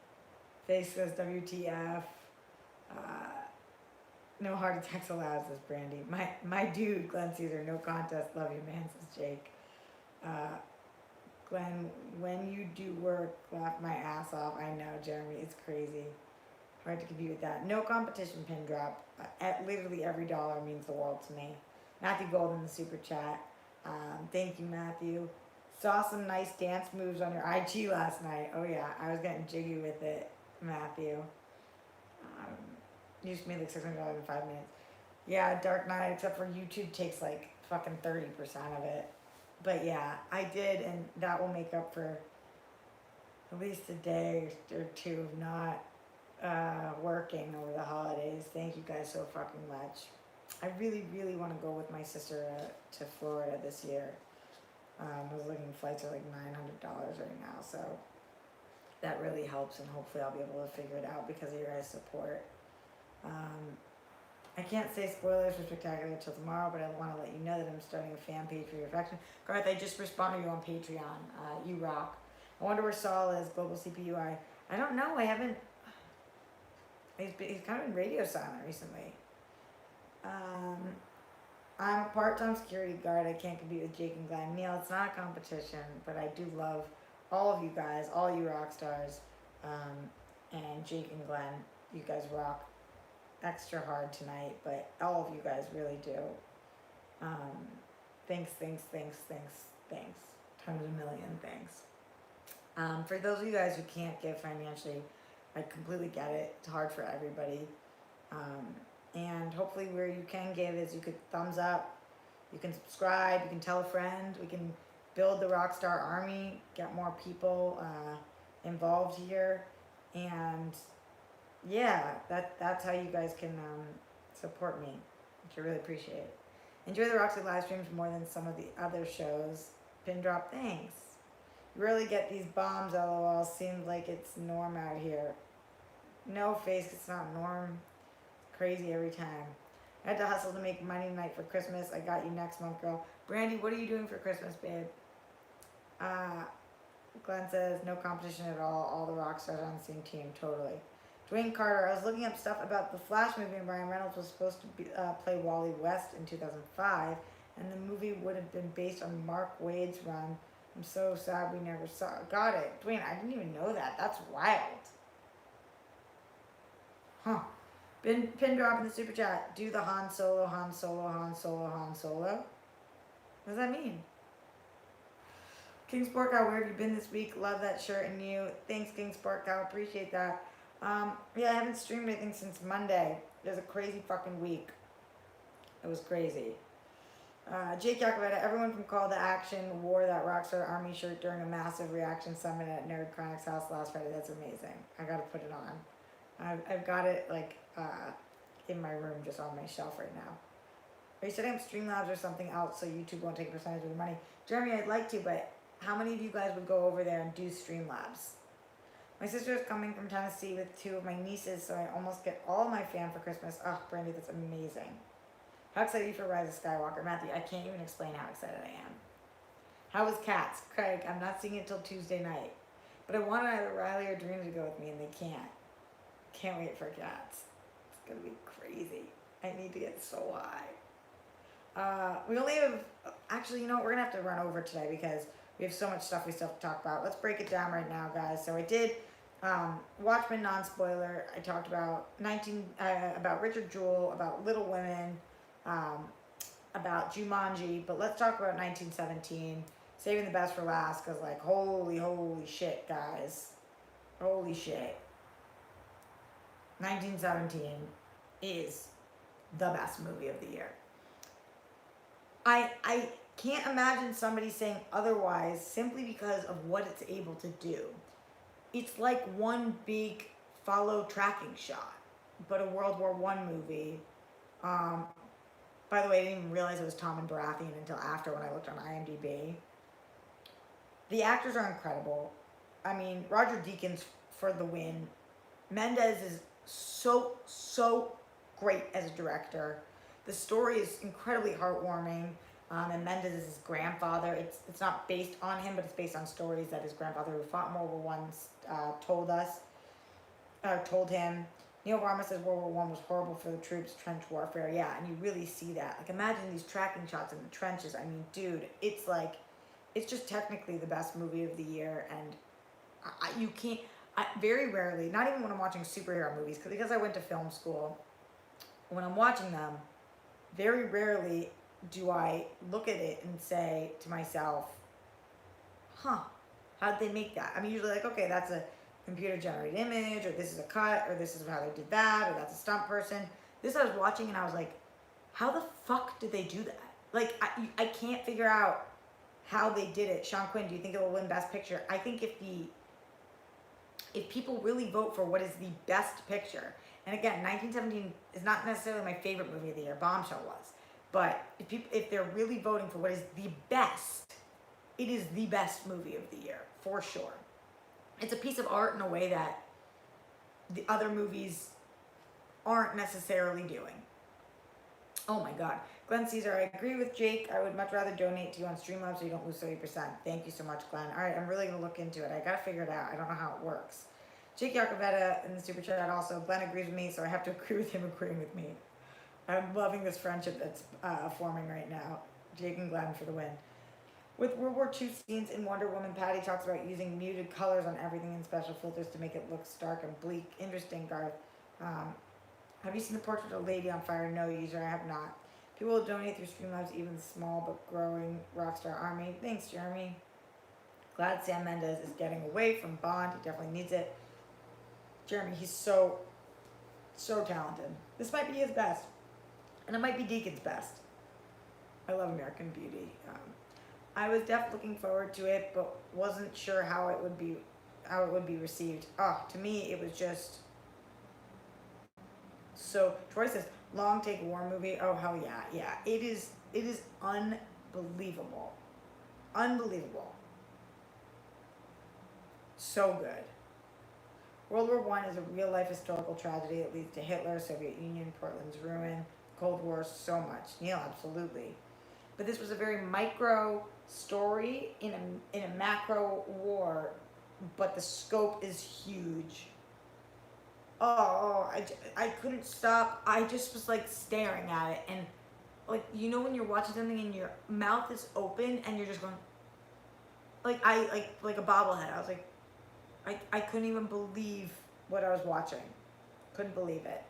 Face says, WTF. No heart attacks allowed, says Brandy. My dude, Glenn Caesar, no contest. Love you, man, says Jake. Glenn, when you do work, laugh my ass off. I know, Jeremy, it's crazy. Hard to compete with that. No competition, pin drop. At literally every dollar means the world to me. Matthew Gold in the super chat. Thank you, Matthew. Saw some nice dance moves on your IG last night. Oh yeah, I was getting jiggy with it, Matthew. Used to make like $600 in 5 minutes. Yeah, Dark Knight, except for YouTube takes like fucking 30% of it. But yeah, I did, and that will make up for at least a day or two of not working over the holidays. Thank you guys so fucking much. I really, really want to go with my sister to Florida this year. I was looking, flights are like $900 right now, so that really helps, and hopefully I'll be able to figure it out because of your guys' support. I can't say spoilers for Spectacular till tomorrow, but I want to let you know that I'm starting a fan page for your affection. Garth, I just responded to you on Patreon. You rock. I wonder where Saul is, Global CPUI. I don't know. I haven't. He's kind of been radio silent recently. I'm a part-time security guard. I can't compete with Jake and Glenn. Neil, it's not a competition, but I do love all of you guys, all you rock stars, and Jake and Glenn. You guys rock extra hard tonight, but all of you guys really do. Thanks. Times a million thanks. For those of you guys who can't give financially, I completely get it. It's hard for everybody. And hopefully where you can give is you could thumbs up, you can subscribe, you can tell a friend, we can build the Rockstar Army, get more people involved here, and yeah, that's how you guys can support me, which I really appreciate. Enjoy the Roxy live streams more than some of the other shows. Pin drop, thanks. Really get these bombs, lol. Seems like it's norm out here. No face, it's not norm. It's crazy every time. I had to hustle to make money tonight for Christmas. I got you next month, girl. Brandy, what are you doing for Christmas, babe? Glenn says, no competition at all the rock stars on the same team, totally. Dwayne Carter, I was looking up stuff about the Flash movie, and Ryan Reynolds was supposed to play Wally West in 2005, and the movie would have been based on Mark Waid's run. I'm so sad we never saw it. Got it. Dwayne, I didn't even know that. That's wild. Huh. Pin drop in the super chat. Do the Han Solo. What does that mean? King Sport Cow, where have you been this week? Love that shirt and you. Thanks, King Sport Cow. Appreciate that. Yeah, I haven't streamed anything since Monday. It was a crazy fucking week. It was crazy. Jake Yakavetta, everyone from Call to Action wore that Rockstar Army shirt during a massive reaction summit at Nerd Chronic's house last Friday. That's amazing. I gotta put it on. I've got it like in my room, just on my shelf right now. Are you setting up Streamlabs or something else so YouTube won't take a percentage of the money? Jeremy, I'd like to, but how many of you guys would go over there and do Streamlabs? My sister is coming from Tennessee with 2 of my nieces, so I almost get all my fam for Christmas. Oh, Brandy, that's amazing. How excited are you for Rise of Skywalker? Matthew, I can't even explain how excited I am. How was Cats? Craig, I'm not seeing it till Tuesday night. But I wanted either Riley or Dorina to go with me, and they can't. Can't wait for Cats. It's going to be crazy. I need to get so high. We only have... Actually, you know what? We're going to have to run over today because we have so much stuff we still have to talk about. Let's break it down right now, guys. So I did Watchmen non-spoiler. I talked about about Richard Jewell, about Little Women, about Jumanji. But let's talk about 1917. Saving the best for last because, like, holy shit, guys. Holy shit. 1917 is the best movie of the year. I can't imagine somebody saying otherwise simply because of what it's able to do. It's like one big follow tracking shot, but a World War I movie. By the way, I didn't even realize it was Tom and Baratheon until after when I looked on IMDb. The actors are incredible. I mean, Roger Deakins for the win. Mendes is so great as a director. The story is incredibly heartwarming. And Mendes is his grandfather. It's not based on him, but it's based on stories that his grandfather who fought in World War I told him. Neil Barma says World War I was horrible for the troops, trench warfare. Yeah, and you really see that. Like, imagine these tracking shots in the trenches. I mean, dude, it's like, it's just technically the best movie of the year. And you can't, very rarely, not even when I'm watching superhero movies, because I went to film school, when I'm watching them, very rarely do I look at it and say to myself, huh, how'd they make that? I'm usually like, okay, that's a computer generated image, or this is a cut, or this is how they did that, or that's a stunt person. This I was watching and I was like, how the fuck did they do that? Like, I can't figure out how they did it. Sean Quinn, do you think it will win Best Picture? I think if people really vote for what is the best picture, and again, 1917 is not necessarily my favorite movie of the year, Bombshell was. But if they're really voting for what is the best, it is the best movie of the year, for sure. It's a piece of art in a way that the other movies aren't necessarily doing. Oh my God. Glenn Caesar, I agree with Jake. I would much rather donate to you on Streamlabs so you don't lose 30%. Thank you so much, Glenn. All right, I'm really going to look into it. I got to figure it out. I don't know how it works. Jake Yakavetta in the super chat also. Glenn agrees with me, so I have to agree with him agreeing with me. I'm loving this friendship that's forming right now. Jake and Glenn for the win. With World War II scenes in Wonder Woman, Patty talks about using muted colors on everything and special filters to make it look stark and bleak. Interesting, Garth. Have you seen the Portrait of a Lady on Fire? No, user, I have not. People will donate through Streamlabs, even the small but growing Rockstar Army. Thanks, Jeremy. Glad Sam Mendes is getting away from Bond. He definitely needs it. Jeremy, he's so talented. This might be his best. And it might be Deacon's best. I love American Beauty. I was definitely looking forward to it, but wasn't sure how it would be received. Oh, to me, it was just so. Troy says, "Long take war movie." Oh hell yeah, yeah. It is unbelievable, unbelievable. So good. World War One is a real-life historical tragedy that leads to Hitler, Soviet Union, Portland's ruin, Cold War, so much. Neil, absolutely. But this was a very micro story in a macro war, but the scope is huge. I couldn't stop. I just was like staring at it, and like, you know when you're watching something and your mouth is open and you're just going like a bobblehead. I was like, I couldn't even believe what I was watching. Couldn't believe it.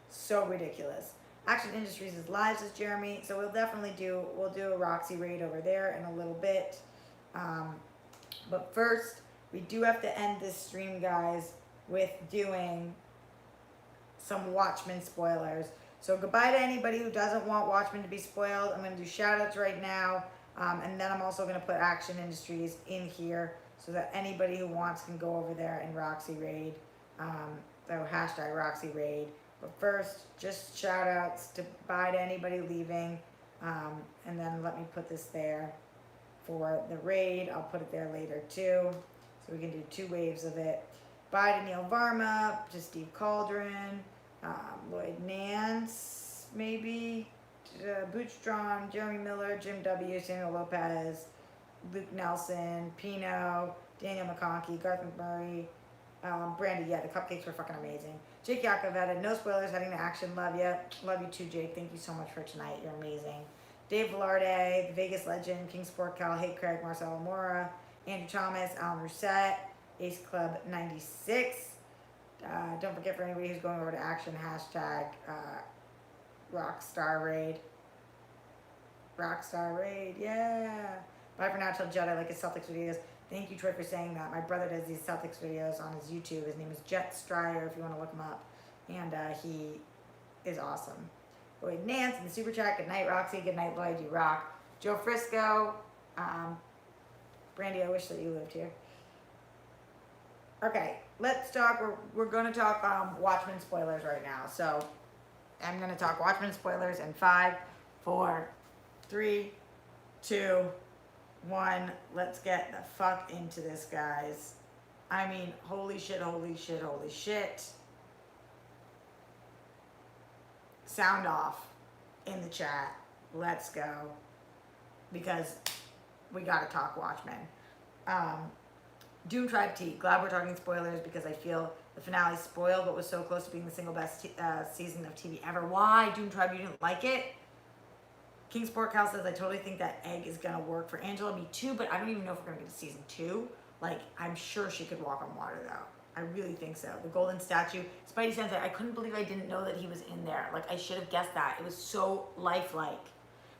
So ridiculous. Action Industries is live, says Jeremy. So we'll do a Roxy raid over there in a little bit. But first, we do have to end this stream, guys, with doing some Watchmen spoilers. So goodbye to anybody who doesn't want Watchmen to be spoiled. I'm going to do shout outs right now. And then I'm also going to put Action Industries in here so that anybody who wants can go over there and Roxy raid. So hashtag Roxy raid. But first, just shout outs to bye to anybody leaving. And then let me put this there for the raid. I'll put it there later too. So we can do 2 waves of it. Bye to Neil Varma, to Steve Cauldron, Lloyd Nance, maybe, Bootstrom, Jeremy Miller, Jim W., Samuel Lopez, Luke Nelson, Pino, Daniel McConkey, Garth McMurray, Brandy. Yeah, the cupcakes were fucking amazing. Jake Yakoveta, no spoilers, heading to action. Love you. Love you too, Jake. Thank you so much for tonight. You're amazing. Dave Velarde, the Vegas legend, King Sport Cal, Hey Craig, Marcelo Mora, Andrew Thomas, Alan Rousset, Ace Club 96. Don't forget, for anybody who's going over to action, hashtag Rockstar Raid. Rockstar Raid, yeah. Bye for now, till Judd. I like his Celtics videos. Thank you, Troy, for saying that. My brother does these Celtics videos on his YouTube. His name is Jet Stryer, if you want to look him up. And he is awesome. Lloyd Nance in the super chat. Good night, Roxy. Good night, Lloyd. You rock. Joe Frisco. Brandy, I wish that you lived here. Okay, let's talk. We're going to talk Watchmen spoilers right now. So I'm going to talk Watchmen spoilers in 5, 4, 3, 2, 1. Let's get the fuck into this, guys. I mean, holy shit, holy shit, holy shit. Sound off in the chat. Let's go. Because we got to talk Watchmen. Doom Tribe T. Glad we're talking spoilers because I feel the finale spoiled what was so close to being the single best season of TV ever. Why? Doom Tribe, you didn't like it? King Sport Cal says, I totally think that egg is going to work for Angela. Me too, but I don't even know if we're going to get to season 2. Like, I'm sure she could walk on water, though. I really think so. The golden statue. Spidey Sensei, I couldn't believe I didn't know that he was in there. Like, I should have guessed that. It was so lifelike.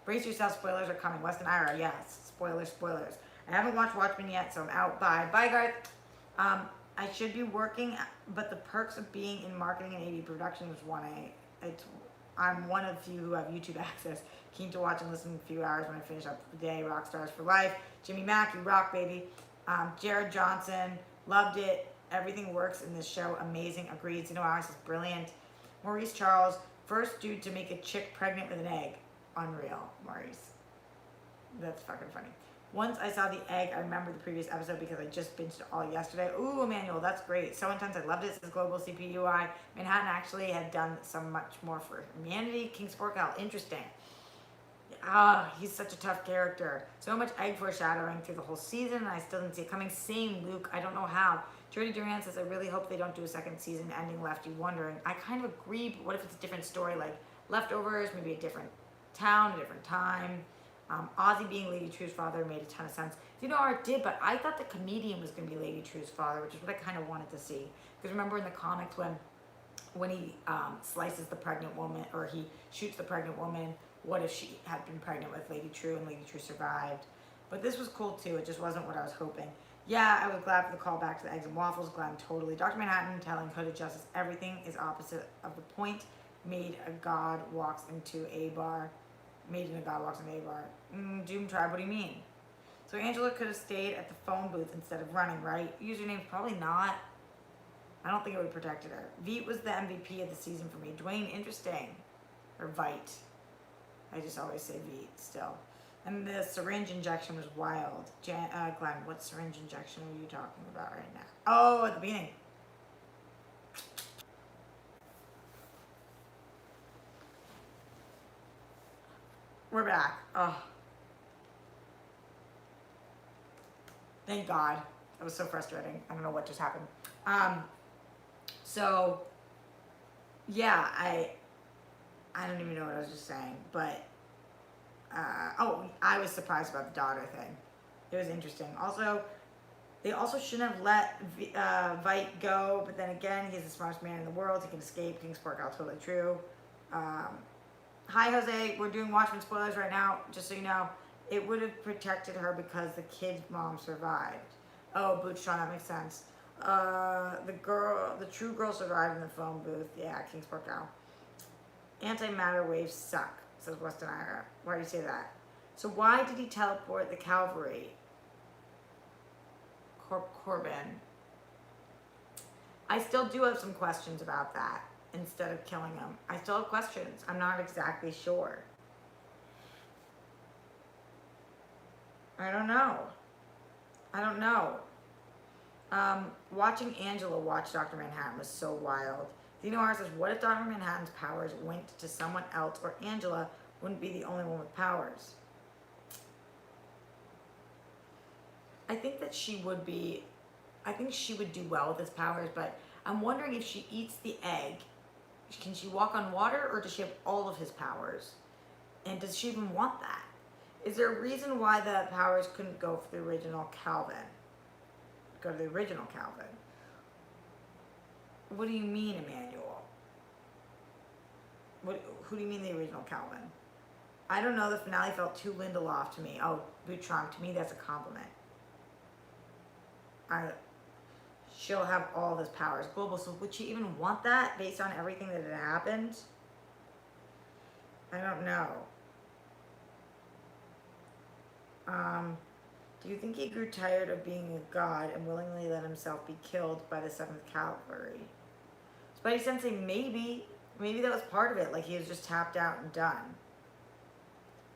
Brace yourself, spoilers are coming. West and Ira, yes. Spoilers, spoilers. I haven't watched Watchmen yet, so I'm out. Bye. Bye, Garth. I should be working, but the perks of being in marketing and AV production is I'm one of few who have YouTube access. Keen to watch and listen in a few hours when I finish up the day. Rock stars for life. Jimmy Mack, you rock, baby. Jared Johnson, loved it. Everything works in this show. Amazing. Agreed. Zeno Alex is brilliant. Maurice Charles, first dude to make a chick pregnant with an egg. Unreal, Maurice. That's fucking funny. Once I saw the egg, I remember the previous episode because I just binged it all yesterday. Ooh, Emmanuel, that's great. So intense, I loved it. Says Global CPUI. Manhattan actually had done so much more for humanity. King Sporkal, interesting. He's such a tough character. So much egg foreshadowing through the whole season, and I still didn't see it coming. Same, Luke. I don't know how. Jody Duran says, I really hope they don't do a second season ending left you wondering. I kind of agree, but what if it's a different story, like Leftovers, maybe a different town, a different time. Ozzy being Lady True's father made a ton of sense. You know, it did, but I thought the comedian was going to be Lady True's father, which is what I kind of wanted to see. Because remember in the comics when he slices the pregnant woman, or he shoots the pregnant woman, what if she had been pregnant with Lady True and Lady True survived? But this was cool too. It just wasn't what I was hoping. Yeah, I was glad for the call back to the eggs and waffles. Glad totally. Dr. Manhattan telling Coded Justice everything is opposite of the point. Made in a God walks into a bar. Doom Tribe, what do you mean? So Angela could have stayed at the phone booth instead of running, right? Username's probably not. I don't think it would have protected her. Veet was the MVP of the season for me. Dwayne, interesting. Or Vite. I just always say Veet still. And the syringe injection was wild. Glenn, what syringe injection are you talking about right now? Oh, at the beginning. We're back. Oh, thank God. That was so frustrating. I don't know what just happened. So yeah, I don't even know what I was just saying, but I was surprised about the daughter thing. It was interesting. Also, they also shouldn't have let Vite go, but then again, he's the smartest man in the world. He can escape. King's Pork Out, totally true. Hi, Jose. We're doing Watchmen spoilers right now, just so you know. It would have protected her because the kid's mom survived. Oh, Bootstrong, that makes sense. The true girl survived in the phone booth. Yeah, King's Pork Cow. Antimatter waves suck, says Weston Ira. Why do you say that? So why did he teleport the cavalry? Corbin. I still do have some questions about that. Instead of killing him, I still have questions. I'm not exactly sure. I don't know. Watching Angela watch Dr. Manhattan was so wild. Dino R says, what if Dr. Manhattan's powers went to someone else, or Angela wouldn't be the only one with powers? I think that she would be, I think she would do well with his powers, but I'm wondering if she eats the egg, can she walk on water, or does she have all of his powers? And does she even want that? Is there a reason why the powers couldn't go for the original Calvin? Go to the original Calvin. What do you mean, Emmanuel? Who do you mean the original Calvin? I don't know, the finale felt too Lindelof to me. Oh, Boutron, to me that's a compliment. She'll have all of his powers. Global, so would she even want that based on everything that had happened? I don't know. Do you think he grew tired of being a god and willingly let himself be killed by the 7th Cavalry? Spidey Sensei, maybe. Maybe that was part of it, like he was just tapped out and done.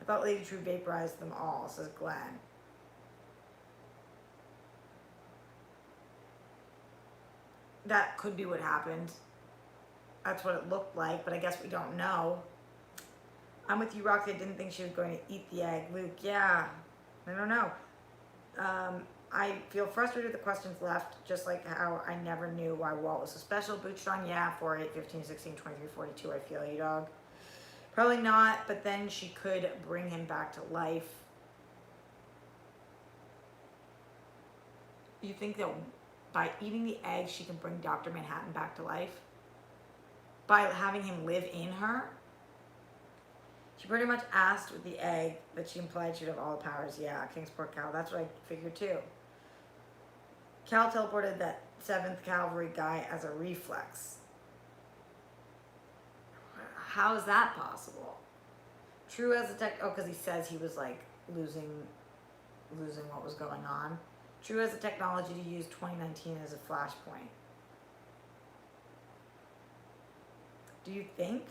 I thought Lady True vaporized them all, says Glenn. That could be what happened. That's what it looked like, but I guess we don't know. I'm with you, Roxy. I didn't think she was going to eat the egg. Luke, yeah. I don't know. I feel frustrated with the questions left, just like how I never knew why Walt was so special. Bootstrong, yeah, 4, 8, 15, 16, 23, 42, I feel you, dog. Probably not, but then she could bring him back to life. You think that by eating the egg, she can bring Dr. Manhattan back to life? By having him live in her? She pretty much asked with the egg that she implied she'd have all the powers. Yeah, King's Pork Cow. That's what I figured too. Cal teleported that 7th Cavalry guy as a reflex. How is that possible? True as a tech. Oh, because he says he was like losing what was going on. True as a technology to use 2019 as a flashpoint. Do you think?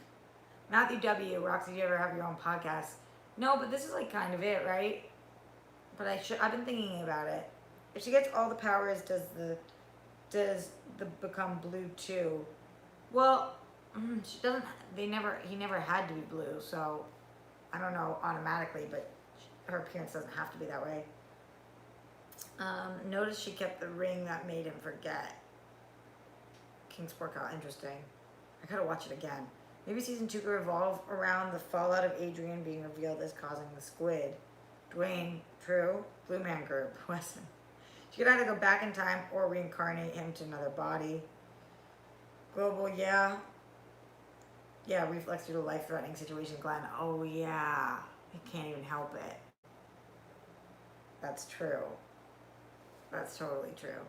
Matthew W. Roxy, do you ever have your own podcast? No, but this is like kind of it, right? But I've been thinking about it. If she gets all the powers, does the become blue too? Well, she doesn't. He never had to be blue, so I don't know automatically, but her appearance doesn't have to be that way. Notice she kept the ring that made him forget. King's Pork Out, interesting. I gotta watch it again. Maybe season 2 could revolve around the fallout of Adrian being revealed as causing the squid. Dwayne, true. Blue Man Group, Wesson. She could either go back in time or reincarnate him to another body. Global, yeah. Yeah, reflex due to life-threatening situation, Glenn. Oh, yeah. He can't even help it. That's true. That's totally true.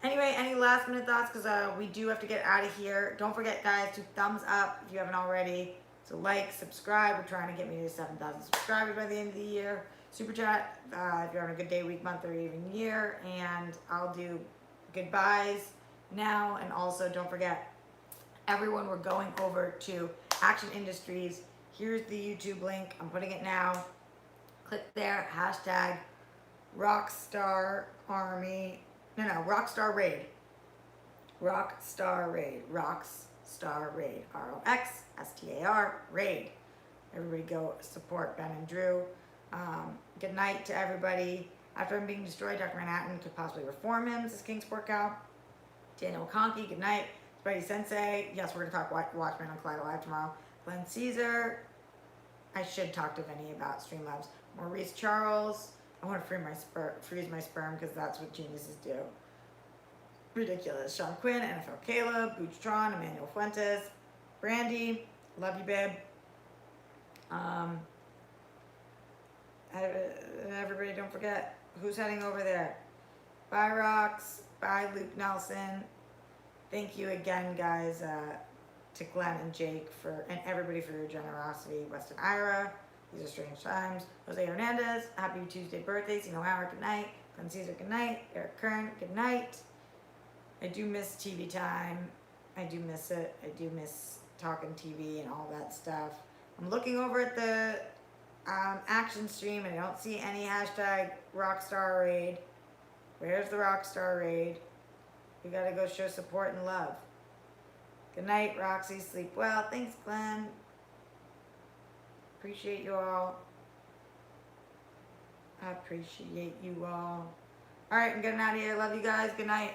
Anyway, any last minute thoughts? Because we do have to get out of here. Don't forget, guys, to thumbs up if you haven't already. So like, subscribe. We're trying to get me to 7,000 subscribers by the end of the year. Super chat if you're having a good day, week, month, or even year. And I'll do goodbyes now. And also, don't forget, everyone, we're going over to Action Industries. Here's the YouTube link. I'm putting it now. Click click there, hashtag Rockstar Army. No, Rockstar Raid. Rockstar Raid. Rockstar Raid. ROXSTAR Raid. Everybody go support Ben and Drew. Good night to everybody. After I'm being destroyed, Dr. Manhattan could possibly reform him, says King Sport Cow. Daniel Conkey, good night. Spidey Sensei, yes, we're going to talk Watchmen on Collider Live tomorrow. Glenn Caesar, I should talk to Vinny about Streamlabs. Maurice Charles, I want to freeze my sperm because that's what geniuses do. Ridiculous. Sean Quinn, NFL Caleb, Booch Tron, Emmanuel Fuentes, Brandy, love you, babe. Everybody, don't forget who's heading over there. Bye, Rox. Bye, Luke Nelson. Thank you again, guys, to Glenn and Jake and everybody for your generosity. Weston Ira, these are strange times. Jose Hernandez, happy Tuesday birthday. Sino Howard, good night. Glenn Caesar, good night. Eric Kern, good night. I do miss TV time. I do miss it. I do miss talking TV and all that stuff. I'm looking over at the action stream and I don't see any hashtag Rockstar Raid. Where's the Rockstar Raid? We gotta go show support and love. Good night, Roxy. Sleep well. Thanks, Glenn. Appreciate you all. I appreciate you all. All right, I'm getting out of here. Love you guys. Good night.